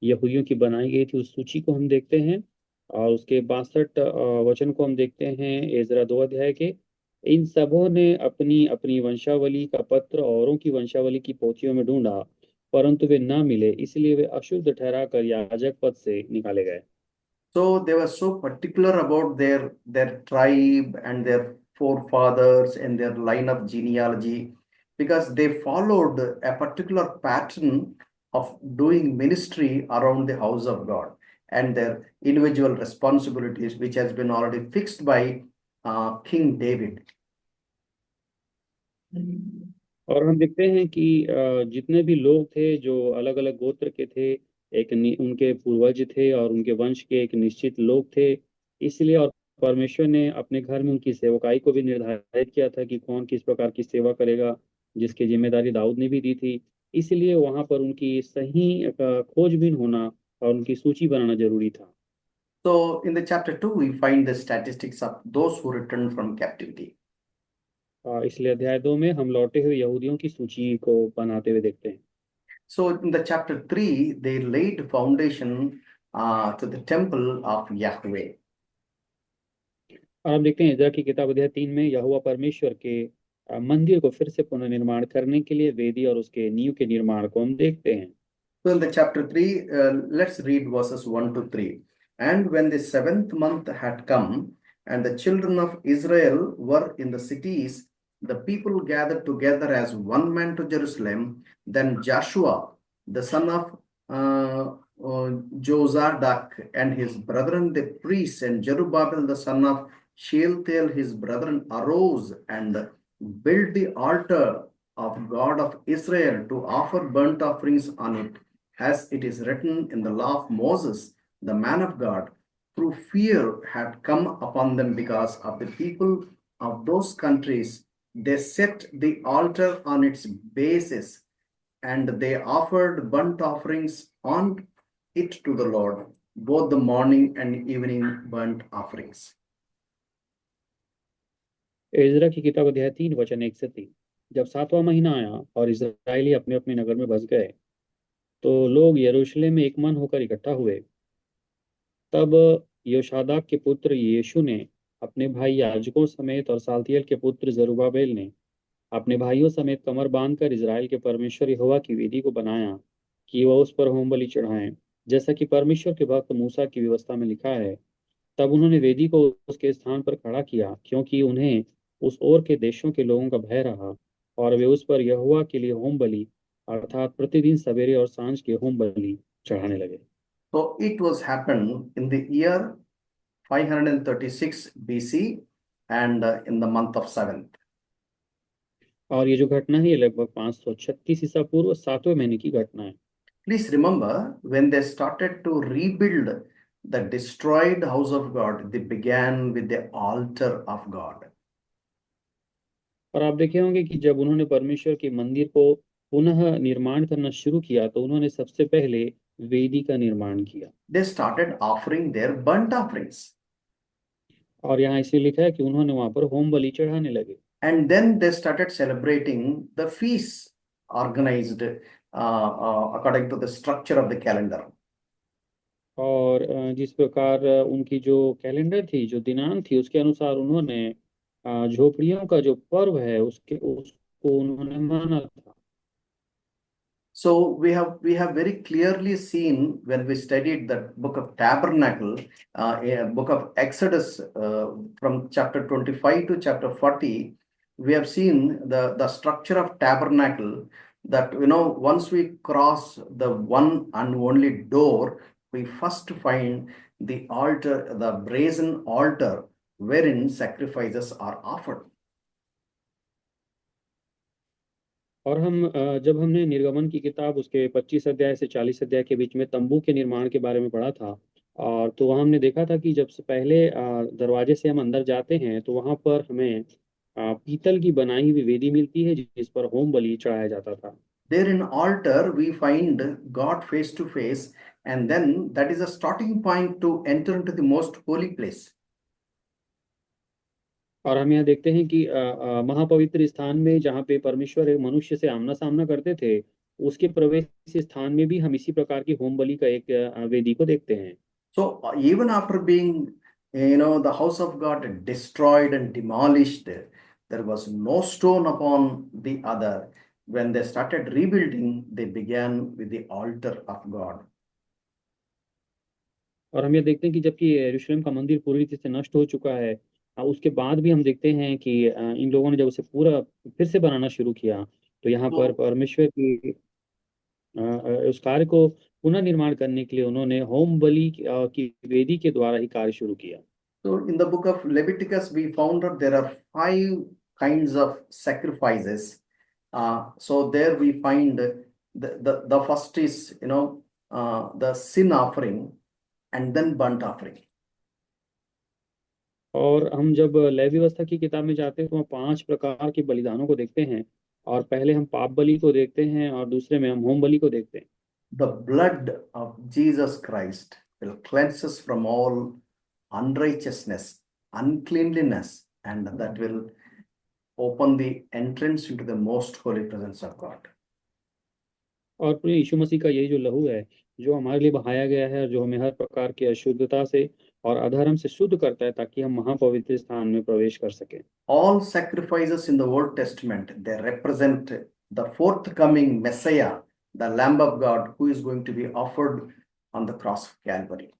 S2: यहूदियों की बनाई गई थी। उस सूची को हम देखते हैं और उसके 62 वचन को हम देखते हैं इजरा 2 अध्याय के। इन सबों ने अपनी अपनी वंशावली का पत्र औरों की वंशावली की पोथियों में ढूंढा, परंतु वे न मिले, इसलिए वे अशुद्ध ठहराकर याजक पद से निकाले गए।
S1: So they were so particular about their tribe and their forefathers and their line of genealogy, because they followed a particular pattern of doing ministry around the house of God and their individual responsibilities, which has been already fixed by King David.
S2: और हम देखते हैं कि जितने भी लोग थे जो अलग अलग गोत्र के थे, उनके पूर्वज थे और उनके वंश के एक निश्चित लोग थे। इसलिए और परमेश्वर ने अपने घर में उनकी सेवकाई को भी निर्धारित किया था कि कौन किस प्रकार की सेवा करेगा, जिसकी जिम्मेदारी दाऊद ने भी दी थी। इसलिए वहां पर उनकी सही खोजबीन होना और उनकी सूची बनाना जरूरी था।
S1: So in the chapter 2, we find the statistics of those who returned from captivity.
S2: इसलिए अध्याय 2 में हम लौटे हुए यहूदियों की सूची को बनाते हुए देखते हैं।
S1: So in the chapter 3, they laid foundation to the temple of Yahweh.
S2: और हम देखते हैं इज़रा की किताब अध्याय 3 में यहोवा परमेश्वर के मंदिर को फिर से पुनर्निर्माण करने के लिए वेदी और उसके नींव के निर्माण को हम देखते हैं।
S1: So in the chapter 3, let's read verses 1 to 3. And when the 7th month had come, and the children of Israel were in the cities, the people gathered together as one man to Jerusalem. Then Joshua, the son of Jozadak, and his brethren the priests, and Zerubbabel, the son of Shealtiel, his brethren, arose and built the altar of God of Israel to offer burnt offerings on it. as it is written in the law of Moses, the man of God, through fear had come upon them because of the people of those countries. They set the altar on its basis, and they offered burnt offerings on it to the Lord, both the morning and evening burnt offerings.
S2: Ezra की किताब अध्याय 3 वचन 1 से 3। जब 7वां महीना आया और Israeli अपने अपने नगर में बस गए, तो लोग यरूशलेम में एक मन होकर इकट्ठा हुए। तब योशादाक के पुत्र यीशु ने अपने भाई याजकों समेत और साल्तियेल के पुत्र जरुब्बाबेल ने अपने भाइयों समेत कमर बांधकर इजराइल के परमेश्वर यहोवा की वेदी को बनाया कि वह उस पर होम बलि चढ़ाएं, जैसा कि परमेश्वर के भक्त मूसा की व्यवस्था में लिखा है। तब उन्होंने वेदी को उसके स्थान पर खड़ा किया, क्योंकि उन्हें उस ओर के देशों के लोगों का भय रहा, और वे उस पर यहोवा के लिए होम बलि अर्थात प्रतिदिन सवेरे और सांझ के होम बलि चढ़ाने लगे।
S1: So it was happened in the year 536 BC and in the month of 7th.
S2: और ये जो घटना है ये लगभग 536 ईसा पूर्व 7वें महीने की घटना है।
S1: Please remember, when they started to rebuild the destroyed house of God, they began with the altar of God.
S2: और आप देखे होंगे कि जब उन्होंने परमेश्वर के मंदिर को पुनः निर्माण करना शुरू किया, तो उन्होंने सबसे पहले वेदी का निर्माण किया।
S1: They started offering their burnt offerings.
S2: और यहाँ इसे लिखा है कि उन्होंने वहां पर होम बलि चढ़ाने लगे।
S1: And then they started celebrating the feasts organized according to the structure of the calendar.
S2: और जिस प्रकार उनकी जो कैलेंडर थी, जो दिनांक थी, उसके अनुसार उन्होंने झोपड़ियों का जो पर्व है उसको उन्होंने माना था।
S1: So we have very clearly seen when we studied the book of Tabernacle, book of Exodus, from chapter 25 to chapter 40, we have seen the structure of tabernacle, that once we cross the one and only door, we first find the altar, the brazen altar, wherein sacrifices are offered.
S2: और हम जब हमने निर्गमन की किताब उसके 25 अध्याय से 40 अध्याय के बीच में तंबू के निर्माण के बारे में पढ़ा था, और तो वहाँ हमने देखा था कि जब से पहले दरवाजे से हम अंदर जाते हैं, तो वहाँ पर हमें पीतल की बनाई हुई वेदी मिलती है जिस पर होम बलि चढ़ाया जाता था।
S1: There in altar we find God face to face, and then that is a starting point to enter into the most holy place.
S2: और हम यहाँ देखते हैं कि महापवित्र स्थान में जहाँ पे परमेश्वर एक मनुष्य से आमना सामना करते थे, उसके प्रवेश स्थान में भी हम इसी प्रकार की होम बलि का एक वेदी को देखते हैं।
S1: So even after being, the house of God destroyed and demolished, there was no stone upon the other. When they started rebuilding, they began with the altar of God.
S2: और हम ये देखते हैं कि जबकि यरूशलेम का मंदिर पूरी रीति से नष्ट हो चुका है, उसके बाद भी हम देखते हैं कि इन लोगों ने जब उसे पूरा फिर से बनाना शुरू किया, तो यहाँ पर परमेश्वर की उस कार्य को पुनः निर्माण करने के लिए उन्होंने होम बलि की वेदी के द्वारा ही कार्य शुरू किया।
S1: So in the book of Leviticus, we found that there are 5 kinds of sacrifices. So there we find the first is, the sin offering, and then burnt offering.
S2: और हम जब लेवी व्यवस्था की किताब में जाते हैं तो हम 5 प्रकार के बलिदानों को देखते हैं, और पहले हम पाप बलि को देखते हैं और दूसरे में हम होम बलि को देखते हैं।
S1: The blood of Jesus Christ will cleanse us from all unrighteousness, uncleanliness, and that will open the entrance into the most holy presence of God.
S2: और पूरे यीशु मसीह का यही जो लहू है, जो हमारे लिए बहाया गया है, जो हमें हर प्रकार की अशुद्धता से और अधर्म से शुद्ध करता है, ताकि हम महापवित्र स्थान में प्रवेश कर सकें।
S1: All sacrifices in the Old Testament, they represent the forthcoming Messiah, the Lamb of God, who is going to be offered on the cross of Calvary.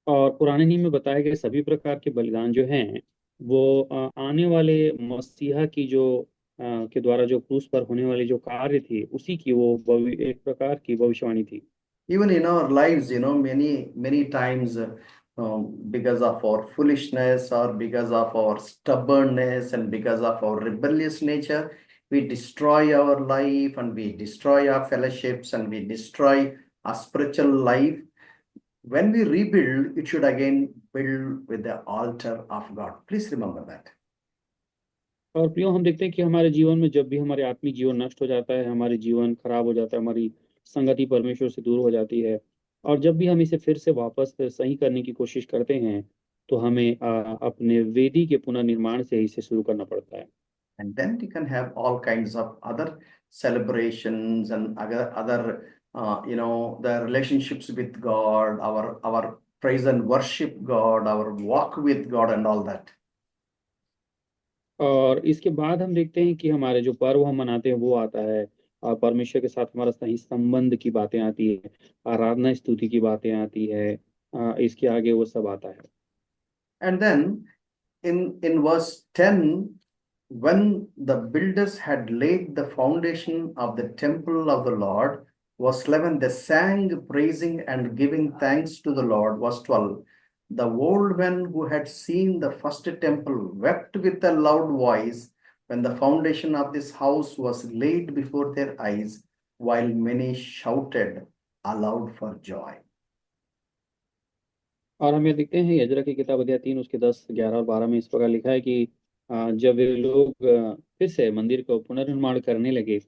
S2: और पुराने नियम में बताए गए सभी प्रकार के बलिदान जो हैं, वो आने वाले मसीहा की जो के द्वारा जो क्रूस पर होने वाली जो कार्य थी, उसी की वो एक प्रकार की भविष्यवाणी थी।
S1: Even in our lives, many times, because of our foolishness or because of our stubbornness and because of our rebellious nature, we destroy our life and we destroy our fellowships and we destroy our spiritual life. When we rebuild, it should again build with the altar of God. Please remember that.
S2: और प्रियो, हम देखते हैं कि हमारे जीवन में जब भी हमारे आत्मिक जीवन नष्ट हो जाता है, हमारे जीवन खराब हो जाता है, हमारी संगति परमेश्वर से दूर हो जाती है, और जब भी हम इसे फिर से वापस सही करने की कोशिश करते हैं, तो हमें अपने वेदी के पुनर्निर्माण से इसे शुरू करना पड़ता है।
S1: And then you can have all kinds of other celebrations and other the relationships with God, our praise and worship God, our walk with God and all that.
S2: और इसके बाद हम देखते हैं कि हमारे जो पर्व हम मनाते हैं वो आता है, और परमेश्वर के साथ हमारा सही संबंध की बातें आती है, आराधना स्तुति की बातें आती है, इसके आगे वो सब आता है।
S1: And then in verse 10, when the builders had laid the foundation of the temple of the Lord, verse 11, they sang praising and giving thanks to the Lord. Verse 12, the old men who had seen the first temple wept with a loud voice when the foundation of this house was laid before their eyes, while many shouted aloud for joy.
S2: और हम ये देखते हैं यजरा की किताब अध्याय 3 उसके 10, 11 और 12 में इस प्रकार लिखा है कि जब वे लोग फिर से मंदिर को पुनर्निर्माण करने लगे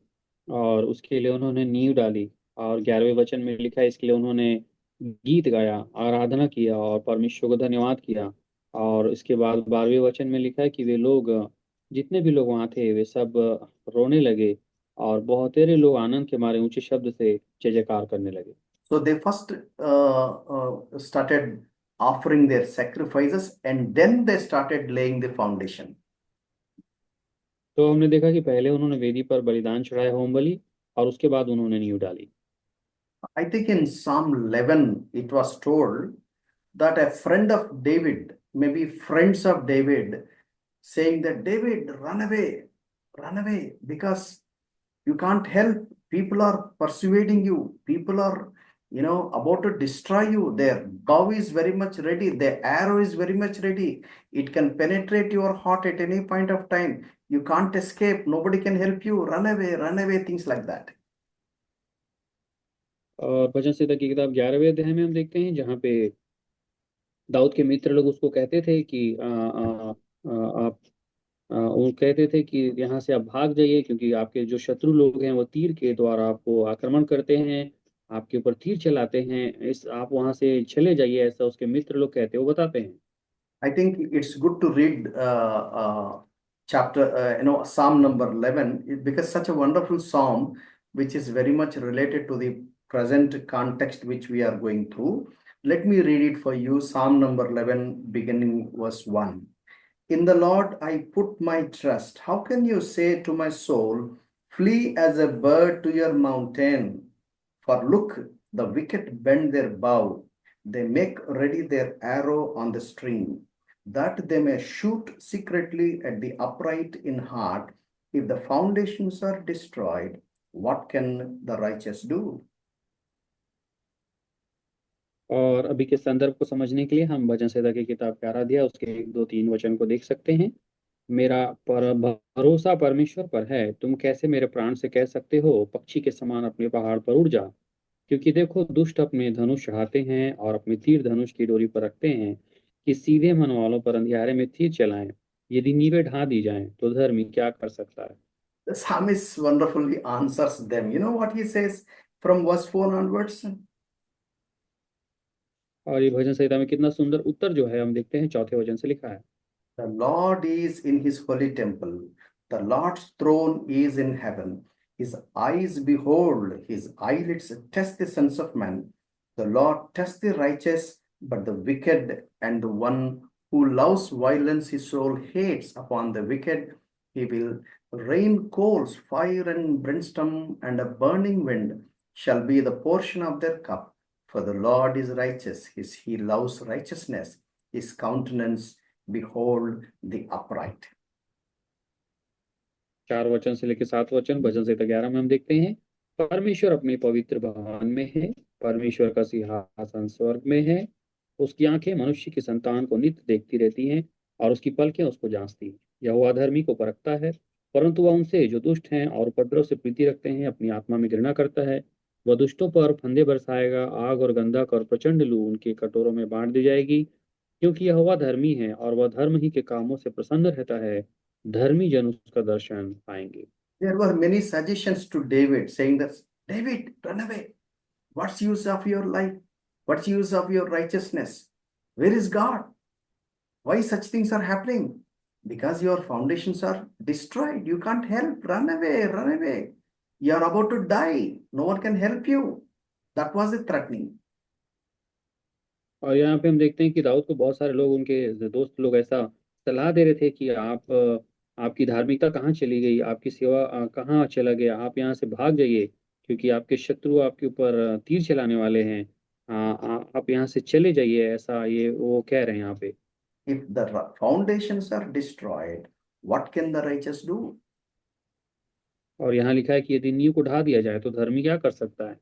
S2: और उसके लिए उन्होंने नींव डाली, और 11वें वचन में लिखा है इसके लिए उन्होंने गीत गाया, आराधना किया और परमेश्वर को धन्यवाद किया। और इसके बाद 12वें वचन में लिखा है कि वे लोग जितने भी लोग वहाँ थे वे सब रोने लगे, और बहुतेरे लोग आनंद के मारे ऊंचे शब्द से जय जयकार करने लगे।
S1: So they first started offering their sacrifices and then they started laying the foundation.
S2: तो हमने देखा कि पहले उन्होंने वेदी पर बलिदान चढ़ाया, होम बलि, और उसके बाद उन्होंने नींव डाली।
S1: I think in Psalm 11 it was told that a friend of David, maybe friends of David, saying that David, run away, because you can't help. People are persuading you. People are, about to destroy you. Their bow is very much ready. The arrow is very much ready. It can penetrate your heart at any point of time. You can't escape. Nobody can help you. Run away, things like that.
S2: और भजन संहिता की किताब 11वें अध्याय में हम देखते हैं जहाँ पे दाऊद के मित्र लोग उसको कहते थे कि आप वो कहते थे कि यहाँ से आप भाग जाइए, क्योंकि आपके जो शत्रु लोग हैं वो तीर के द्वारा आपको आक्रमण करते हैं, आपके ऊपर तीर चलाते हैं, इस आप वहां से चले जाइए, ऐसा उसके मित्र लोग कहते हैं, वो बताते हैं।
S1: I think it's good to read chapter, Psalm number 11, because such a wonderful psalm, which is very much related to the present context which we are going through. Let me read it for you. Psalm number 11, beginning verse 1. In the Lord I put my trust. How can you say to my soul, flee as a bird to your mountain? For look, the wicked bend their bow. They make ready their arrow on the string, that they may shoot secretly at the upright in heart. If the foundations are destroyed, what can the righteous do?
S2: और अभी के संदर्भ को समझने के लिए हम भजन संहिता की किताब 11 अध्याय उसके 1, 2, 3 वचन को देख सकते हैं। मेरा भरोसा परमेश्वर पर है, तुम कैसे मेरे प्राण से कह सकते हो, पक्षी के समान अपने पहाड़ पर उड़ जा। क्योंकि देखो, दुष्ट अपने धनुष चढ़ाते हैं और अपने तीर धनुष की डोरी पर रखते हैं, कि सीधे मन वालों पर अंधियारे में तीर चलाएं। यदि नींवें ढा दी जाएं तो धर्मी क्या कर सकता है।
S1: The psalmist wonderfully answers them. You know what he says from verse 4 onwards?
S2: और ये भजन संहिता में कितना सुंदर उत्तर जो है हम देखते हैं, चौथे वचन से लिखा है।
S1: The Lord is in his holy temple. The Lord's throne is in heaven. His eyes behold, his eyelids test the sons of men. The Lord tests the righteous, but the wicked and the one who loves violence his soul hates. Upon the wicked he will rain coals, fire and brimstone, and a burning wind shall be the portion of their cup. For the Lord is righteous, he loves righteousness. His countenance behold the upright.
S2: 4 वचन से लेकर 7 वचन भजन संहिता 11 में हम देखते हैं, परमेश्वर अपने पवित्र भवन में है, परमेश्वर का सिंहासन स्वर्ग में है, उसकी आंखें मनुष्य की संतान को नित्य देखती रहती हैं, और उसकी पलकें उसको जांचती हैं। यहोवा धर्मी को परखता है परंतु वह उनसे जो दुष्ट हैं और उपद्रव से प्रीति रखते हैं अपनी आत्मा में घृणा करता है। वह दुष्टों पर फंदे बरसाएगा, आग और गंधक और प्रचंड लू उनके कटोरों में बांट दी जाएगी। क्योंकि यहोवा धर्मी है और वह धर्म ही के कामों से प्रसन्न रहता है, धर्मी जन उसका दर्शन पाएंगे।
S1: There were many suggestions to David saying that, David, run away. What's use of your life? What's use of your righteousness? Where is God? Why such things are happening? Because your foundations are destroyed. You can't help. Run away, run away. You are about to die. No one can help you. That was the threatening.
S2: और यहाँ पे हम देखते हैं कि दाऊद को बहुत सारे लोग, उनके दोस्त लोग ऐसा सलाह दे रहे थे कि आपकी धार्मिकता कहाँ चली गई, आपकी सेवा कहाँ चला गया, आप यहाँ से भाग जाइए, क्योंकि आपके शत्रु आपके ऊपर तीर चलाने वाले हैं। आप यहाँ से चले जाइए, ऐसा ये वो कह रहे हैं यहाँ पे।
S1: If the foundations are destroyed, what can the righteous do?
S2: और यहाँ लिखा है कि यदि नींव को ढा दिया जाए तो धर्मी क्या कर सकता है।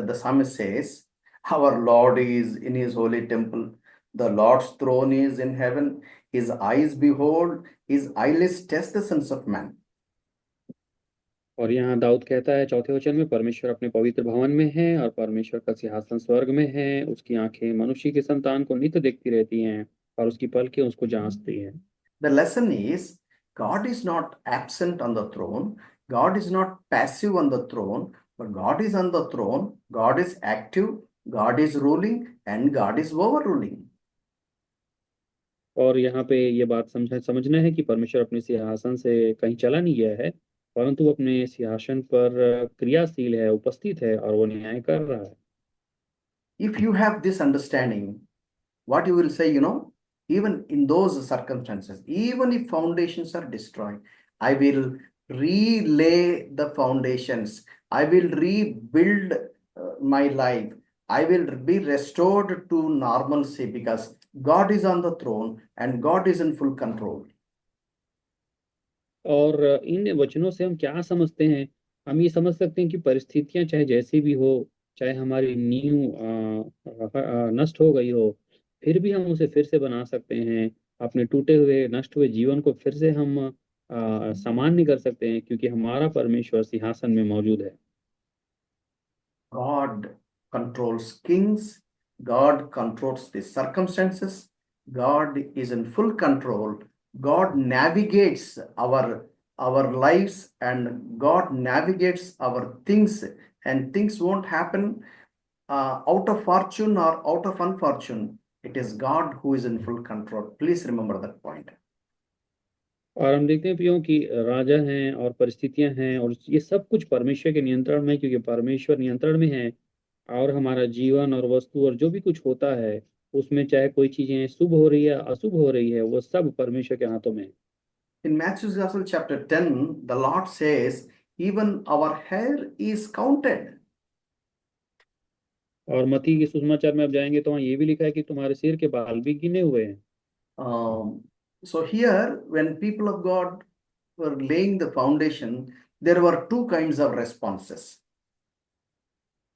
S1: The psalmist says, our Lord is in his holy temple. The Lord's throne is in heaven. His eyes behold, his eyelids test the sons of man.
S2: और यहाँ दाऊद कहता है चौथे वचन में, परमेश्वर अपने पवित्र भवन में है और परमेश्वर का सिंहासन स्वर्ग में है। उसकी आंखें मनुष्य की संतान को नित्य देखती रहती हैं और उसकी पलकें उसको जांचती हैं।
S1: The lesson is, God is not absent on the throne. God is not passive on the throne, but God is on the throne. God is active. God is ruling and God is overruling.
S2: और यहाँ पे ये बात समझना है कि परमेश्वर अपने सिंहासन से कहीं चला नहीं गया है, परंतु वो अपने सिंहासन पर क्रियाशील है, उपस्थित है और वो न्याय कर रहा है।
S1: If you have this understanding, what you will say, even in those circumstances, even if foundations are destroyed, I will relay the foundations. I will rebuild my life. I will be restored to normalcy because God is on the throne and God is in full control.
S2: और इन वचनों से हम क्या समझते हैं? हम ये समझ सकते हैं कि परिस्थितियां चाहे जैसी भी हो, चाहे हमारी नींव नष्ट हो गई हो, फिर भी हम उसे फिर से बना सकते हैं। अपने टूटे हुए नष्ट हुए जीवन को फिर से हम सामान्य कर सकते हैं, क्योंकि हमारा परमेश्वर सिंहासन में मौजूद है।
S1: God controls kings. God controls the circumstances. God is in full control. God navigates our lives and God navigates our things, and things won't happen out of fortune or out of unfortune. It is God who is in full control. Please remember that point.
S2: और हम देखते हैं प्रियो कि राजा हैं और परिस्थितियां हैं और ये सब कुछ परमेश्वर के नियंत्रण में है, क्योंकि परमेश्वर नियंत्रण में है। और हमारा जीवन और वस्तु और जो भी कुछ होता है, उसमें चाहे कोई चीजें शुभ हो रही है अशुभ हो रही है, वो सब परमेश्वर के हाथों में है।
S1: In Matthew's Gospel, chapter 10, the Lord says, even our hair is counted.
S2: और मत्ती के सुसमाचार में आप जाएंगे तो वहाँ ये भी लिखा है कि तुम्हारे सिर के बाल भी गिने हुए हैं।
S1: So here, when people of God were laying the foundation, there were two kinds of responses.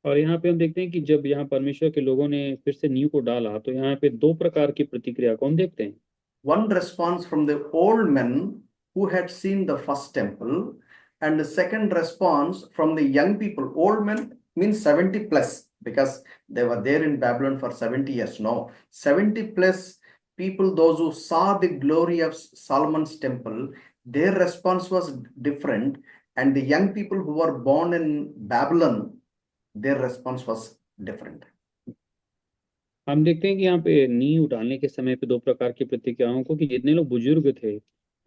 S2: और यहाँ पे हम देखते हैं कि जब यहाँ परमेश्वर के लोगों ने फिर से नींव को डाला, तो यहाँ पे दो प्रकार की प्रतिक्रिया को हम देखते हैं।
S1: One response from the old men who had seen the first temple, and the second response from the young people. Old men means 70 plus, because they were there in Babylon for 70 years. No, 70 plus people, those who saw the glory of Solomon's temple, their response was different. And the young people who were born in Babylon, their response was different.
S2: हम देखते हैं कि यहाँ पे नींव डालने के समय पे दो प्रकार की प्रतिक्रियाओं को, कि जितने लोग बुजुर्ग थे,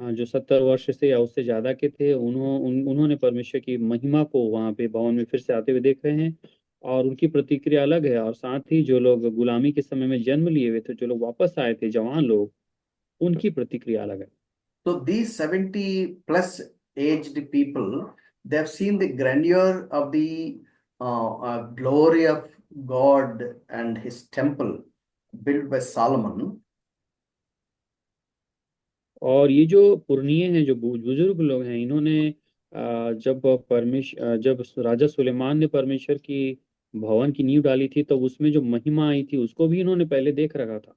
S2: जो 70 वर्ष से या उससे ज्यादा के थे, उन्होंने परमेश्वर की महिमा को वहां पे भवन में फिर से आते हुए देख रहे हैं, और उनकी प्रतिक्रिया अलग है। और साथ ही जो लोग गुलामी के समय में जन्म लिए हुए थे, जो लोग वापस आए थे जवान लोग, उनकी प्रतिक्रिया अलग है।
S1: So these 70 plus aged people, they have seen the grandeur of the glory of God and his temple built by Solomon.
S2: और ये जो पुरनिये हैं, जो बुजुर्ग लोग हैं, इन्होंने जब राजा सुलेमान ने परमेश्वर की भवन की नींव डाली थी, तो उसमें जो महिमा आई थी उसको भी इन्होंने पहले देख रखा था।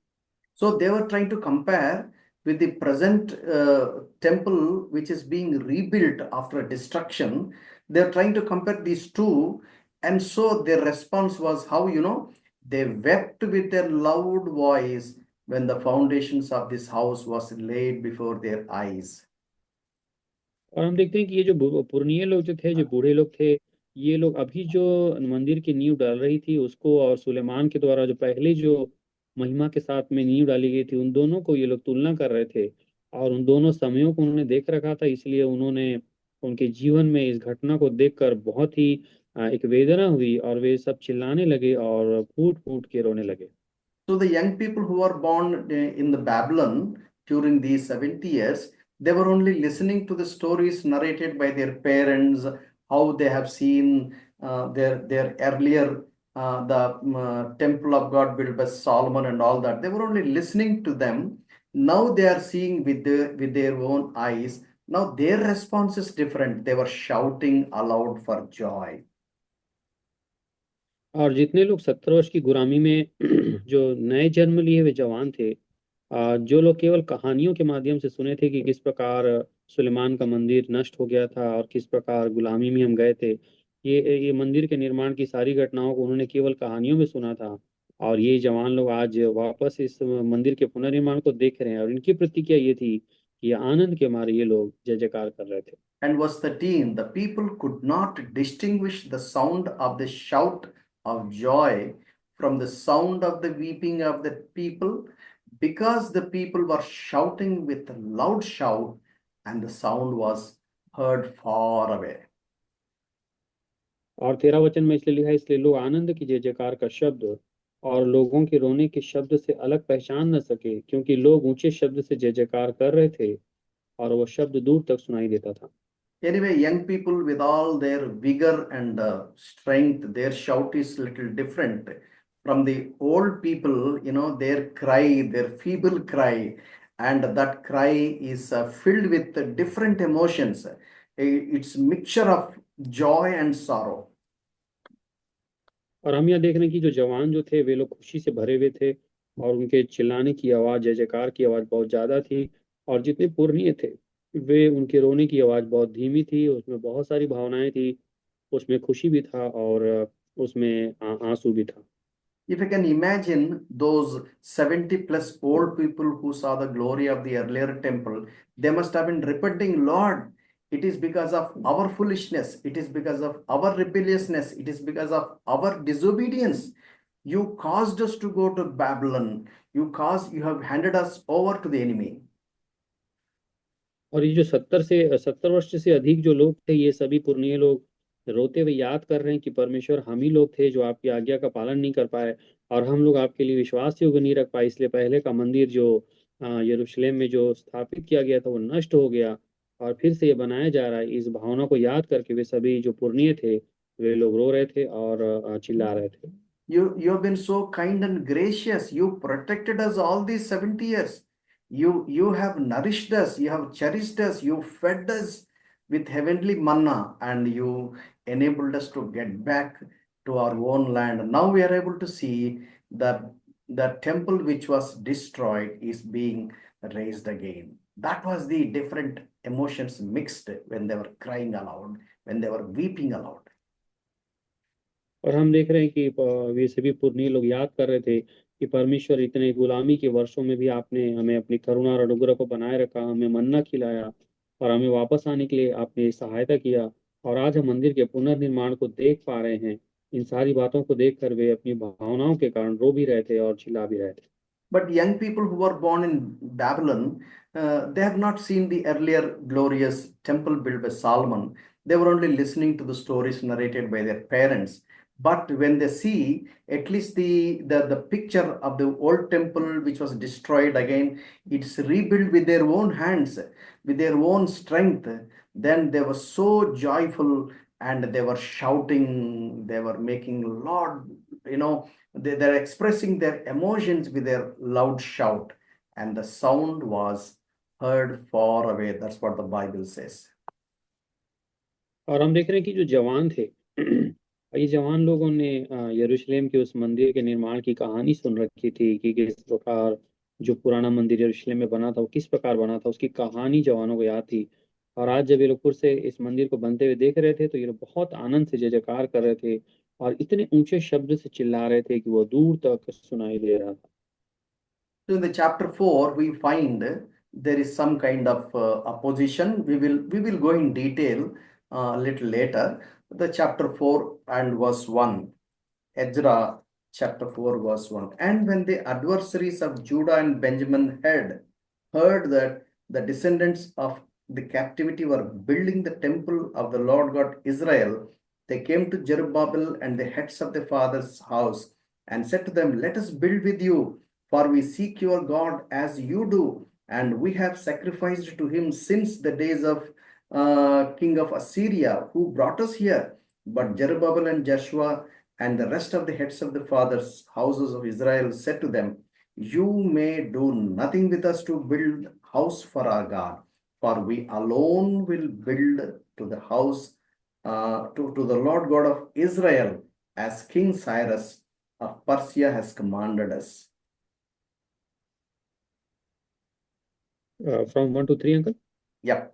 S1: So they were trying to compare with the present temple which is being rebuilt after destruction. They're trying to compare these two, and so their response was how, they wept with their loud voice when the foundations of this house was laid before their eyes.
S2: और हम देखते हैं कि ये जो पुरनिये लोग जो थे, जो बूढ़े लोग थे, ये लोग अभी जो मंदिर की नींव डाल रही थी उसको, और सुलेमान के द्वारा जो पहले जो महिमा के साथ में नींव डाली गई थी, उन दोनों को ये लोग तुलना कर रहे थे। और उन दोनों समयों को उन्होंने देख रखा था, इसलिए उन्होंने उनके जीवन में इस घटना को देखकर बहुत ही एक वेदना हुई, और वे सब चिल्लाने लगे और फूट फूट के रोने लगे।
S1: So the young people who were born in the Babylon during these 70 years, they were only listening to the stories narrated by their parents, how they have seen their earlier the temple of God built by Solomon and all that. They were only listening to them. Now they are seeing with their own eyes. Now their response is different. They were shouting aloud for joy.
S2: और जितने लोग 70 वर्ष की गुलामी में जो नए जन्म लिए हुए जवान थे, जो लोग केवल कहानियों के माध्यम से सुने थे कि किस प्रकार सुलेमान का मंदिर नष्ट हो गया था और किस प्रकार गुलामी में हम गए थे, ये मंदिर के निर्माण की सारी घटनाओं को उन्होंने केवल कहानियों में सुना था। और ये जवान लोग आज वापस इस मंदिर के पुनर्निर्माण को देख रहे हैं, और इनकी प्रतिक्रिया ये थी कि आनंद के मारे ये लोग जय जयकार कर रहे थे।
S1: And verse 13, the people could not distinguish the sound of the shout of joy from the sound of the weeping of the people, because the people were shouting with a loud shout, and the sound was heard far away.
S2: और 13 वचन में इसलिए लिखा है, इसलिए लोग आनंद की जय जयकार का शब्द और लोगों के रोने के शब्द से अलग पहचान न सके, क्योंकि लोग ऊंचे शब्द से जय जयकार कर रहे थे और वो शब्द दूर तक सुनाई देता था।
S1: Anyway, young people with all their vigor and strength, their shout is little different from the old people, their cry, their feeble cry, and that cry is filled with different emotions. It's mixture of joy and sorrow.
S2: और हम यह देख रहे हैं कि जो जवान जो थे वे लोग खुशी से भरे हुए थे, और उनके चिल्लाने की आवाज़, जय जयकार की आवाज़ बहुत ज़्यादा थी। और जितने पुरनिये थे वे, उनके रोने की आवाज़ बहुत धीमी थी, उसमें बहुत सारी भावनाएं थी, उसमें खुशी भी था और उसमें आंसू भी था।
S1: If you can imagine those 70 plus old people who saw the glory of the earlier temple, they must have been repenting, Lord, it is because of our foolishness, it is because of our rebelliousness, it is because of our disobedience. You caused us to go to Babylon. You have handed us over to the enemy.
S2: और ये जो 70 वर्ष से अधिक जो लोग थे, ये सभी पुरनिये लोग रोते हुए याद कर रहे हैं कि परमेश्वर हम ही लोग थे जो आपकी आज्ञा का पालन नहीं कर पाए, और हम लोग आपके लिए विश्वास योग्य नहीं रख पाए, इसलिए पहले का मंदिर जो यरूशलेम में जो स्थापित किया गया था वो नष्ट हो गया और फिर से ये बनाया जा रहा है। इस भावना को याद करके वे सभी जो पुरनिये थे वे लोग रो रहे थे और चिल्ला रहे थे।
S1: You have been so kind and gracious. You protected us all these 70 years. You have nourished us, you have cherished us, you fed us with heavenly manna, and you enabled us to get back to our own land. Now we are able to see that the temple which was destroyed is being raised again. That was the different emotions mixed when they were crying aloud, when they were weeping aloud.
S2: और हम देख रहे हैं कि वे सभी पुरनिये लोग याद कर रहे थे कि परमेश्वर इतने गुलामी के वर्षों में भी आपने हमें अपनी करुणा और अनुग्रह को बनाए रखा, हमें मन्ना खिलाया और हमें वापस आने के लिए आपने सहायता किया, और आज हम मंदिर के पुनर्निर्माण को देख पा रहे हैं। इन सारी बातों को देखकर वे अपनी भावनाओं के कारण रो भी रहे थे और चिल्ला भी रहे थे।
S1: But young people who were born in Babylon, they have not seen the earlier glorious temple built by Solomon. They were only listening to the stories narrated by their parents. But when they see at least the picture of the old temple which was destroyed again, it's rebuilt with their own hands, with their own strength, then they were so joyful and they were shouting, they were making Lord, they're expressing their emotions with their loud shout, and the sound was heard far away. That's what the Bible says.
S2: और हम देख रहे हैं कि जो जवान थे ये जवान लोगों ने यरूशलेम के उस मंदिर के निर्माण की कहानी सुन रखी थी कि किस प्रकार जो पुराना मंदिर यरूशलेम में बना था वो किस प्रकार बना था, उसकी कहानी जवानों को याद थी। और आज जब ये लोग फिर से इस मंदिर को बनते हुए देख रहे थे तो ये लोग बहुत आनंद से जय जयकार कर रहे थे और इतने ऊंचे शब्द से चिल्ला रहे थे कि वो दूर तक सुनाई दे रहा था।
S1: So in the chapter 4, we find there is some kind of opposition. We will go in detail a little later. The chapter 4 and verse 1. Ezra chapter 4 verse 1. And when the adversaries of Judah and Benjamin had heard that the descendants of the captivity were building the temple of the Lord God Israel, they came to Zerubbabel and the heads of the father's house and said to them, let us build with you, for we seek your God as you do, and we have sacrificed to him since the days of king of Assyria, who brought us here. But Zerubbabel and Joshua and the rest of the heads of the fathers' houses of Israel said to them, you may do nothing with us to build house for our God, for we alone will build to the house to the Lord God of Israel, as King Cyrus of Persia has commanded us.
S2: From 1 to 3 uncle.
S1: Yep.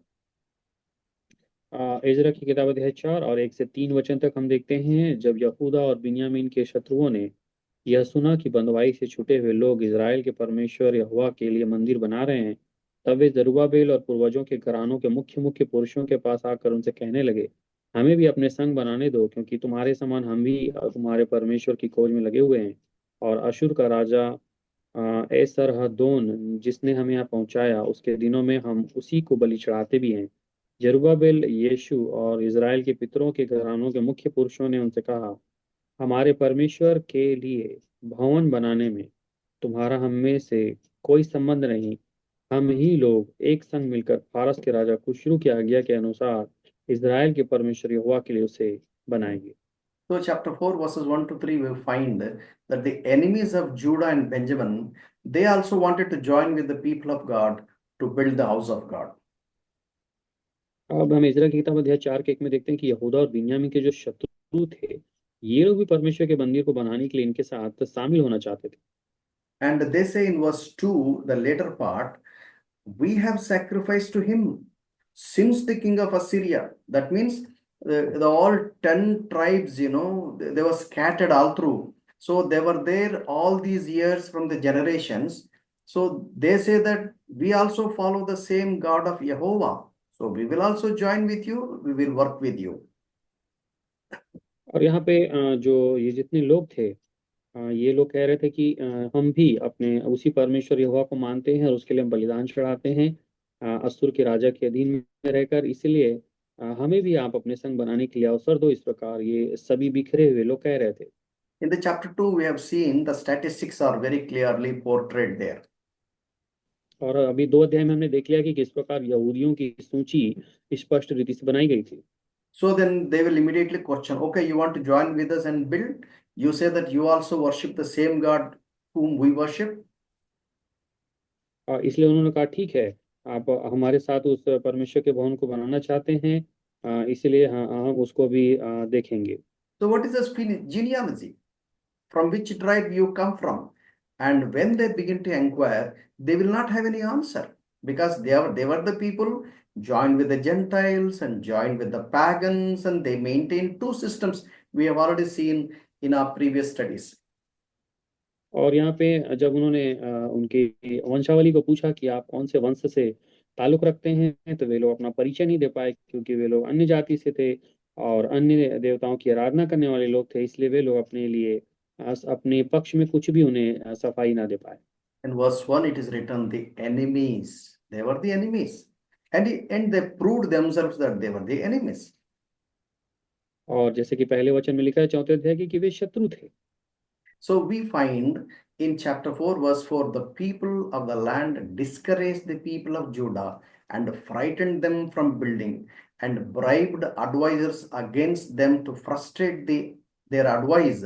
S2: Ezra की किताब अध्याय 4 और 1 से 3 वचन तक हम देखते हैं। जब यहूदा और बिन्यामीन के शत्रुओं ने यह सुना कि बंधुआई से छुटे हुए लोग इज़राइल के परमेश्वर यहोवा के लिए मंदिर बना रहे हैं, तब वे जरुब्बाबेल और पूर्वजों के घरानों के मुख्य मुख्य पुरुषों के पास आकर उनसे कहने लगे, हमें भी अपने संग बनाने दो, क्योंकि तुम्हारे समान हम भी तुम्हारे परमेश्वर की खोज में लगे हुए हैं। और अशुर का राजा एसरहद्दोन जिसने हमें यहाँ पहुंचाया, उसके दिनों में हम उसी को बलि चढ़ाते भी हैं। जरुब्बाबेल, यीशु और इज़राइल के पितरों के घरानों के मुख्य पुरुषों ने उनसे कहा, हमारे परमेश्वर के लिए भवन बनाने में तुम्हारा हम में से कोई संबंध नहीं। हम ही लोग एक संग मिलकर फारस के राजा खुशरू की आज्ञा के अनुसार इज़राइल के परमेश्वर यहोवा के लिए उसे बनाएंगे।
S1: So, chapter 4, verses 1 to 3, we find that the enemies of Judah and Benjamin, they also wanted to join with the people of God to build the house of God.
S2: अब हम इजरा की किताब अध्याय 4 के 1 में देखते हैं कि यहूदा और बिन्यामीन के जो शत्रु थे, ये लोग भी परमेश्वर के मंदिर को बनाने के लिए इनके साथ शामिल होना चाहते थे।
S1: And they say in verse 2, the later part, we have sacrificed to him since the king of Assyria. That means the all 10 tribes, they were scattered all through. So they were there all these years from the generations. So they say that we also follow the same God of Jehovah. So we will also join with you, we will work with you.
S2: और यहाँ पे जो ये जितने लोग थे, ये लोग कह रहे थे कि हम भी अपने उसी परमेश्वर यहोवा को मानते हैं और उसके लिए हम बलिदान चढ़ाते हैं अश्शूर के राजा के अधीन में रहकर। इसलिए हमें भी आप अपने संग बनाने के लिए अवसर दो। इस प्रकार ये सभी बिखरे हुए लोग कह रहे थे।
S1: In the chapter 2, we have seen the statistics are very clearly portrayed there.
S2: और अभी 2 अध्याय में हमने देख लिया कि किस प्रकार यहूदियों की सूची स्पष्ट रीति से बनाई गई थी।
S1: So then they will immediately question, okay, you want to join with us and build? You say that you also worship the same God whom we worship.
S2: इसलिए उन्होंने कहा, ठीक है, आप हमारे साथ उस परमेश्वर के भवन को बनाना चाहते हैं, इसलिए हाँ, हम उसको भी देखेंगे।
S1: So what is the genealogy? From which tribe you come from? And when they begin to inquire, they will not have any answer, because they were the people joined with the Gentiles and joined with the pagans, and they maintained two systems we have already seen in our previous studies.
S2: और यहाँ पे जब उन्होंने उनकी वंशावली को पूछा कि आप कौन से वंश से ताल्लुक रखते हैं, तो वे लोग अपना परिचय नहीं दे पाए, क्योंकि वे लोग अन्य जाति से थे और अन्य देवताओं की आराधना करने वाले लोग थे। इसलिए वे लोग अपने लिए अपने पक्ष में कुछ भी उन्हें सफाई ना दे पाए।
S1: In verse 1, it is written, the enemies. They were the enemies. And they proved themselves that they were the enemies.
S2: और जैसे कि पहले वचन में लिखा है 4 अध्याय की कि वे शत्रु थे।
S1: So we find in chapter 4, verse 4, the people of the land discouraged the people of Judah and frightened them from building and bribed advisors against them to frustrate their advice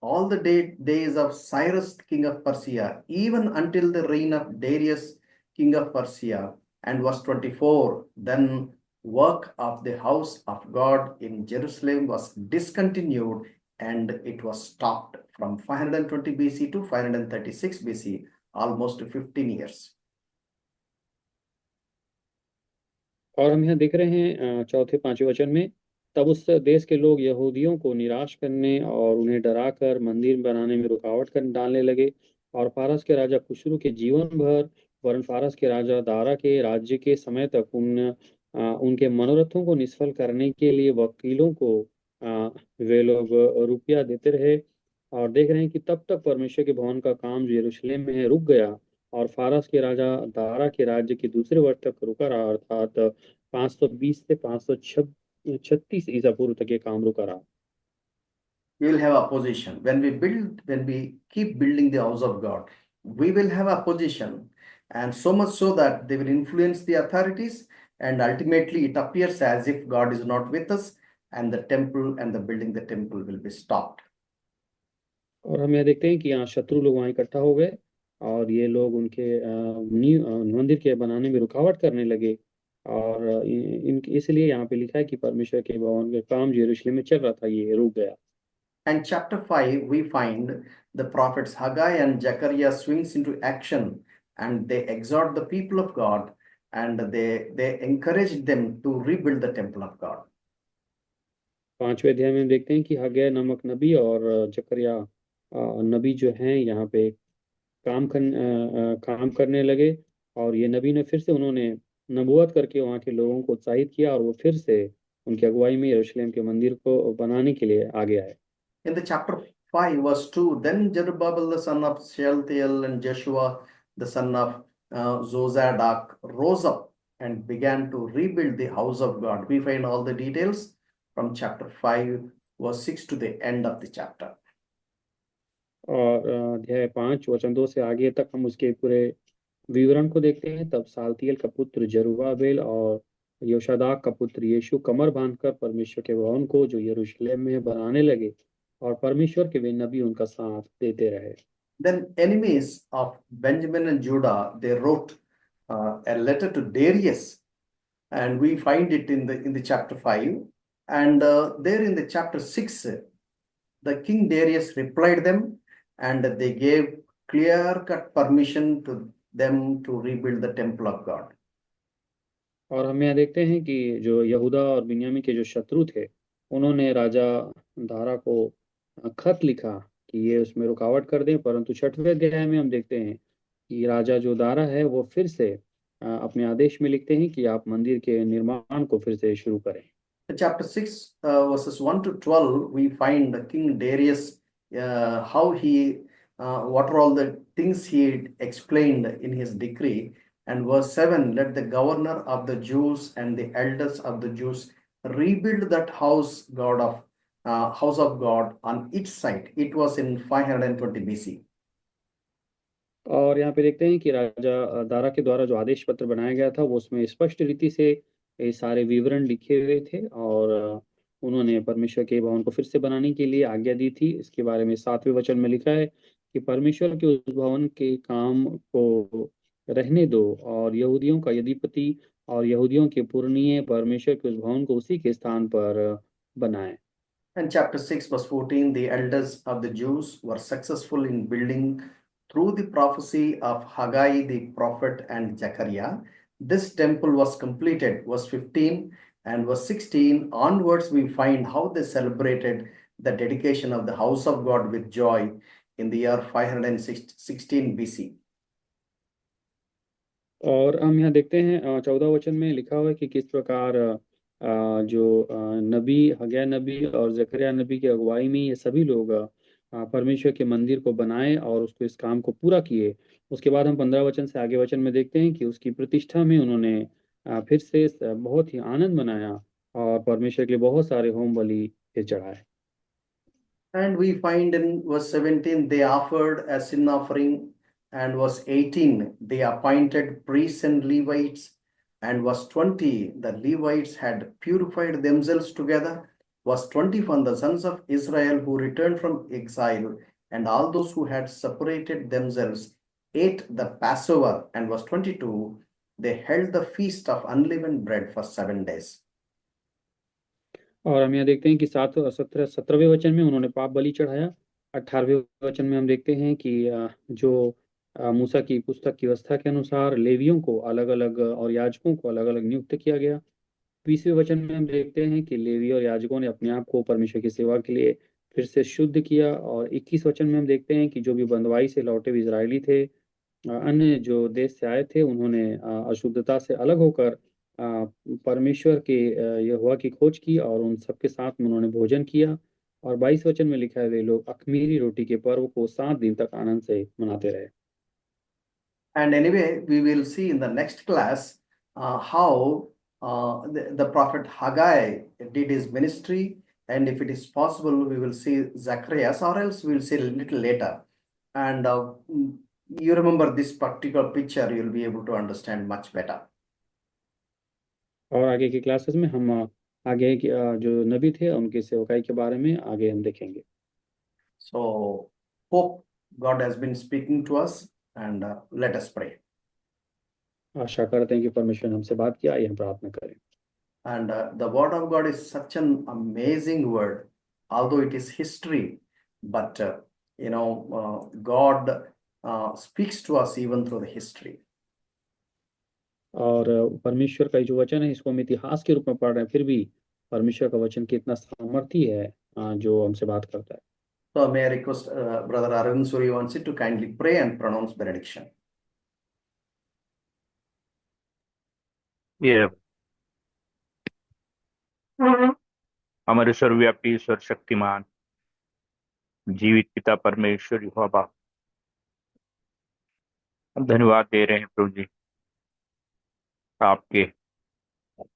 S1: all the days of Cyrus, king of Persia, even until the reign of Darius, king of Persia. And verse 24, then work of the house of God in Jerusalem was discontinued, and it was stopped from 520 BC to 536 BC almost 15 years.
S2: और हम यहाँ देख रहे हैं चौथे पांचवें वचन में, तब उस देश के लोग यहूदियों को निराश करने और उन्हें डराकर मंदिर बनाने में रुकावट कर डालने लगे। और फारस के राजा खुसरू के जीवन भर, वरन फारस के राजा दारा के राज्य के समय तक उनके मनोरथों को निष्फल करने के लिए वकीलों को वे लोग रुपया देते रहे। और देख रहे हैं कि तब तक परमेश्वर के भवन का काम जो यरूशलेम में है रुक गया, और फारस के राजा दारा के राज्य के दूसरे वर्ष तक रुका रहा, अर्थात 520 से 536 ईसा पूर्व तक ये काम रुका रहा।
S1: We will have opposition. When we keep building the house of God, we will have opposition. And so much so that they will influence the authorities, and ultimately it appears as if God is not with us, and the temple and the building the temple will be stopped.
S2: और हम यह देखते हैं कि यहाँ शत्रु लोग वहाँ इकट्ठा हो गए, और ये लोग उनके मंदिर के बनाने में रुकावट करने लगे। और इसलिए यहाँ पे लिखा है कि परमेश्वर के भवन का काम जो यरूशलेम में चल रहा था ये रुक गया।
S1: And chapter 5, we find the prophets Haggai and Zechariah swings into action, and they exhort the people of God, and they encourage them to rebuild the temple of God.
S2: पांचवें अध्याय में हम देखते हैं कि हग्गै नामक नबी और जकरिया नबी जो हैं यहाँ पे काम करने लगे। और ये नबी ने फिर से उन्होंने नबूवत करके वहाँ के लोगों को उत्साहित किया, और वो फिर से उनकी अगुवाई में यरूशलेम के मंदिर को बनाने के लिए आगे आए।
S1: In the chapter 5, verse 2, then Zerubbabel the son of Shealtiel and Joshua the son of Zozadak rose up and began to rebuild the house of God. We find all the details from chapter 5, verse 6 to the end of the chapter.
S2: और अध्याय 5 वचन 2 से आगे तक हम उसके पूरे विवरण को देखते हैं। तब सालतियेल का पुत्र जरुब्बाबेल और योशादाक का पुत्र यीशु कमर बांधकर परमेश्वर के भवन को जो यरूशलेम में बनाने लगे, और परमेश्वर के वे नबी उनका साथ देते रहे।
S1: Then enemies of Benjamin and Judah, they wrote a letter to Darius, and we find it in the chapter 5. And there in the chapter 6, the king Darius replied them, and they gave clear-cut permission to them to rebuild the temple of God.
S2: और हम यहाँ देखते हैं कि जो यहूदा और बिन्यामीन के जो शत्रु थे, उन्होंने राजा दारा को खत लिखा कि ये उसमें रुकावट कर दें। परंतु छठवें अध्याय में हम देखते हैं कि राजा जो दारा है वो फिर से अपने आदेश में लिखते हैं कि आप मंदिर के निर्माण को फिर से शुरू करें।
S1: Chapter 6, verses 1 to 12, we find King Darius, how what are all the things he explained in his decree. And verse 7, let the governor of the Jews and the elders of the Jews rebuild that house of God on its site. It was in 520 BC.
S2: और यहाँ पे देखते हैं कि राजा दारा के द्वारा जो आदेश पत्र बनाया गया था वो उसमें स्पष्ट रीति से ये सारे विवरण लिखे हुए थे, और उन्होंने परमेश्वर के भवन को फिर से बनाने के लिए आज्ञा दी थी। इसके बारे में 7वें वचन में लिखा है कि परमेश्वर के उस भवन के काम को रहने दो, और यहूदियों का अधिपति और यहूदियों के पुरनिये परमेश्वर के उस भवन को उसी के स्थान पर बनाए।
S1: And chapter 6, verse 14, the elders of the Jews were successful in building through the prophecy of Haggai the prophet and Zechariah. This temple was completed, verse 15, and verse 16 onwards, we find how they celebrated the dedication of the house of God with joy in the year 516 BC.
S2: और हम यहाँ देखते हैं 14 वचन में लिखा हुआ है कि किस प्रकार जो नबी हग्गै नबी और जकरिया नबी की अगुवाई में ये सभी लोग परमेश्वर के मंदिर को बनाए और उसको इस काम को पूरा किए। उसके बाद हम 15 वचन से आगे वचन में देखते हैं कि उसकी प्रतिष्ठा में उन्होंने फिर से बहुत ही आनंद मनाया, और परमेश्वर के लिए बहुत सारे होम बलि चढ़ाए।
S1: And we find in verse 17, they offered a sin offering, and verse 18, they appointed priests and Levites, and verse 20, the Levites had purified themselves together. Verse 21, the sons of Israel who returned from exile and all those who had separated themselves ate the Passover. And verse 22, they held the feast of unleavened bread for 7 days.
S2: और हम यहाँ देखते हैं कि 17वें वचन में उन्होंने पाप बलि चढ़ाया। 18वें वचन में हम देखते हैं कि जो मूसा की पुस्तक की व्यवस्था के अनुसार लेवियों को अलग अलग और याजकों को अलग अलग नियुक्त किया गया। 20वें वचन में हम देखते हैं कि लेवी और याजकों ने अपने आप को परमेश्वर की सेवा के लिए फिर से शुद्ध किया। और 21 वचन में हम देखते हैं कि जो भी बंधुआई से लौटे हुए इजरायली थे, अन्य जो देश से आए थे, उन्होंने अशुद्धता से अलग होकर परमेश्वर के यहोवा की खोज की और उन सबके साथ में उन्होंने भोजन किया। और 22 वचन में लिखा है, वे लोग अख़मीरी रोटी के पर्व को 7 दिन तक आनंद से मनाते रहे।
S1: And anyway, we will see in the next class how the prophet Haggai did his ministry. And if it is possible, we will see Zacharias, or else we will see a little later. And you remember this particular picture, you'll be able to understand much better.
S2: और आगे की classes में हम आगे की जो नबी थे उनकी सेवकाई के बारे में आगे हम देखेंगे।
S1: So, hope God has been speaking to us, and let us pray.
S2: आशा करते हैं कि परमेश्वर ने हमसे बात किया। आइए हम प्रार्थना करें।
S1: And the word of God is such an amazing word, although it is history, but God speaks to us even through the history.
S2: और परमेश्वर का जो वचन है इसको हम इतिहास के रूप में पढ़ रहे हैं, फिर भी परमेश्वर का वचन कितना सामर्थी है जो हमसे बात करता है।
S1: So may I request Brother Arvind Suryavanshi to kindly pray and pronounce benediction.
S3: ये हमारे सर्वव्यापी ईश्वर शक्तिमान जीवित पिता परमेश्वर यहोवा बाप, हम धन्यवाद दे रहे हैं प्रभु जी आपके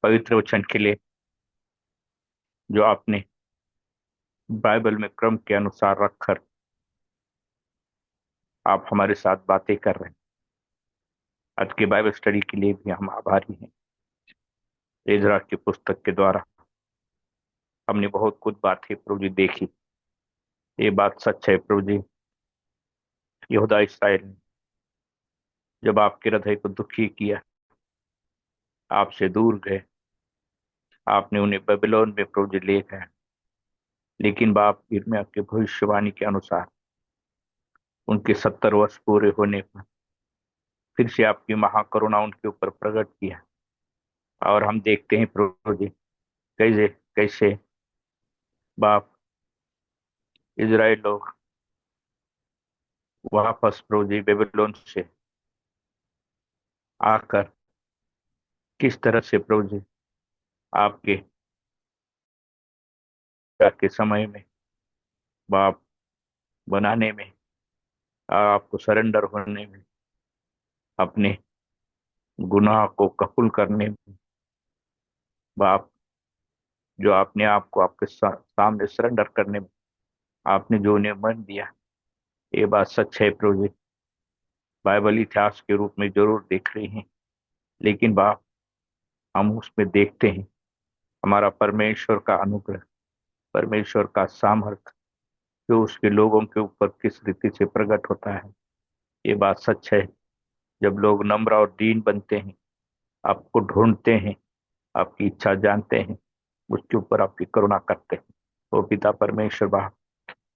S3: पवित्र वचन के लिए, जो आपने बाइबल में क्रम के अनुसार रखकर आप हमारे साथ बातें कर रहे हैं। आज के बाइबल स्टडी के लिए भी हम आभारी हैं। एजरा की पुस्तक के द्वारा हमने बहुत कुछ बातें प्रभु जी देखी। ये बात सच है प्रभु जी, यहूदा इस्राएल ने जब आपके हृदय को दुखी किया, आपसे दूर गए, आपने उन्हें बेबीलोन में प्रभु जी ले गए। लेकिन बाप यिर्मयाह की भविष्यवाणी के अनुसार उनके 70 वर्ष पूरे होने पर फिर से आपकी महाकरुणा उनके ऊपर प्रकट किया। और हम देखते हैं प्रभु जी कैसे कैसे बाप इजराइल लोग वापस प्रभु जी बेबीलोन से आकर किस तरह से प्रभु जी आपके के समय में बाप बनाने में, आपको सरेंडर होने में, अपने गुनाह को कबूल करने में, बाप जो आपने आपको आपके सामने सरेंडर करने में आपने जो उन्हें मन दिया, ये बात सच है प्रभु जी, बाइबल इतिहास के रूप में जरूर देख रही हैं। लेकिन बाप हम उसमें देखते हैं हमारा परमेश्वर का अनुग्रह, परमेश्वर का सामर्थ जो उसके लोगों के ऊपर किस रीति से प्रकट होता है। ये बात सच है, जब लोग नम्र और दीन बनते हैं, आपको ढूंढते हैं, आपकी इच्छा जानते हैं, उसके ऊपर आपकी करुणा करते हैं। वो पिता परमेश्वर बाप,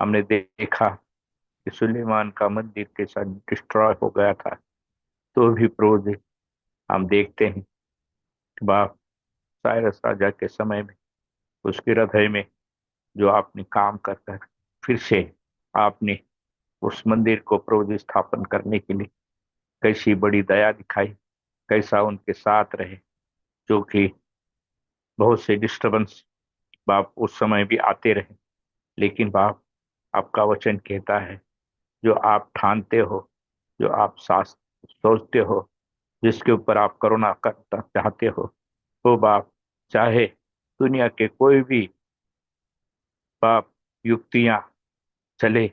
S3: हमने देखा कि सुलेमान का मंदिर के साथ डिस्ट्रॉय हो गया था, तो भी प्रभु जी हम देखते हैं कि बाप साइरस राजा के समय में उसके हृदय में जो आपने काम कर कर फिर से आपने उस मंदिर को प्रभु जी स्थापन करने के लिए कैसी बड़ी दया दिखाई, कैसा उनके साथ रहे। जो कि बहुत से डिस्टर्बेंस बाप उस समय भी आते रहे, लेकिन बाप आपका वचन कहता है जो आप ठानते हो, जो आप सोचते हो, जिसके ऊपर आप करुणा करना चाहते हो, तो बाप चाहे दुनिया के कोई भी बाप युक्तियां चले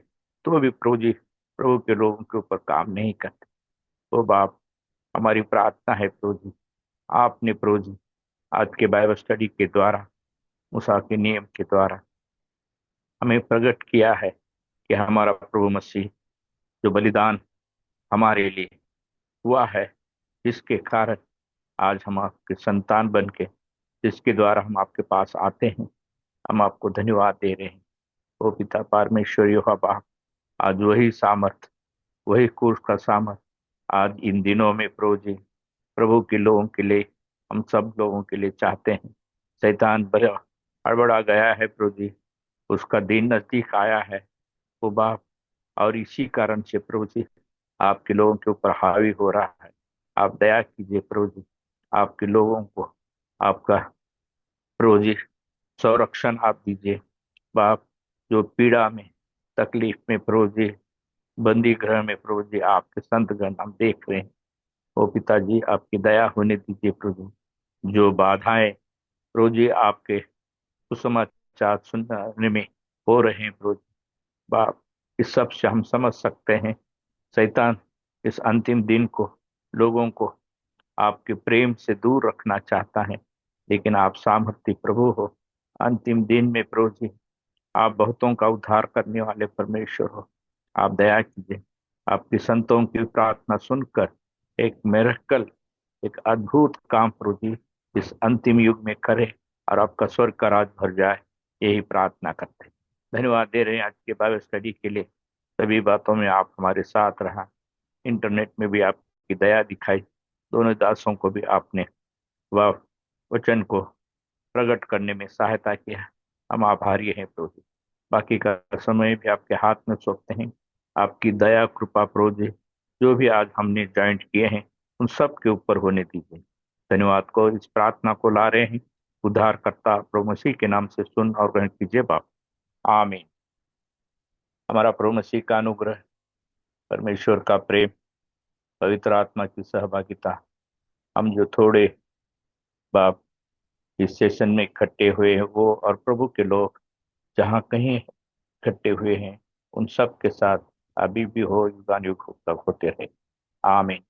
S3: तो भी प्रभु जी प्रभु के लोगों के ऊपर काम नहीं करते। तो बाप हमारी प्रार्थना है प्रभु जी, आपने प्रभु जी आज के बाइबल स्टडी के द्वारा, मूसा के नियम के द्वारा हमें प्रकट किया है कि हमारा प्रभु मसीह जो बलिदान हमारे लिए हुआ है, जिसके कारण आज हम आपके संतान बन के, जिसके द्वारा हम आपके पास आते हैं, हम आपको धन्यवाद दे रहे हैं। ओ पिता परमेश्वर यहोवा बाप, आज वही सामर्थ वही क्रूस का सामर्थ आज इन दिनों में प्रभु जी, प्रभु के लोगों के लिए, हम सब लोगों के लिए चाहते हैं। शैतान बड़ा हड़बड़ा गया है प्रभु जी, उसका दिन नजदीक आया है वो बाप, और इसी कारण से प्रभु जी आपके लोगों के ऊपर हावी हो रहा है। आप दया कीजिए प्रभु जी, आपके लोगों को आपका प्रभु जी संरक्षण आप दीजिए बाप, जो पीड़ा में, तकलीफ में प्रभु जी, बंदी गृह में प्रभु जी आपके संतगण हम देख रहे हैं। ओ पिताजी, आपकी दया होने दीजिए प्रभु जी। जो बाधाएं प्रभु जी आपके सुसमाचार सुनने में हो रहे हैं प्रभु जी बाप, इस सब से हम समझ सकते हैं शैतान इस अंतिम दिन को, लोगों को आपके प्रेम से दूर रखना चाहता है, लेकिन आप सामर्थ्य प्रभु हो। अंतिम दिन में प्रभु जी आप बहुतों का उद्धार करने वाले परमेश्वर हो। आप दया कीजिए, आपके संतों की प्रार्थना सुनकर एक मिरेकल, एक अद्भुत काम प्रभु जी इस अंतिम युग में करे और आपका स्वर्ग का राज भर जाए, यही प्रार्थना करते हैं। धन्यवाद दे रहे हैं आज के बाइबल स्टडी के लिए। सभी बातों में आप हमारे साथ रहा, इंटरनेट में भी आपकी दया दिखाई, दोनों दासों को भी आपने वह वचन को प्रकट करने में सहायता किया। हम आभारी हैं प्रभु जी। बाकी का समय भी आपके हाथ में सौंपते हैं। आपकी दया कृपा प्रभु जी, जो भी आज हमने ज्वाइंट किए हैं उन सब के ऊपर होने दीजिए। धन्यवाद को इस प्रार्थना को ला रहे हैं उद्धारकर्ता प्रभु मसीह के नाम से सुन और ग्रहण कीजिए बाप, आमीन। हमारा प्रभु मसीह का अनुग्रह, परमेश्वर का प्रेम, पवित्र आत्मा की सहभागिता, हम जो थोड़े बाप इस सेशन में इकट्ठे हुए हैं वो और प्रभु के लोग जहाँ कहीं इकट्ठे हुए हैं उन सब के साथ अभी भी हो, युगानुयुग तक होते रहे, आमीन।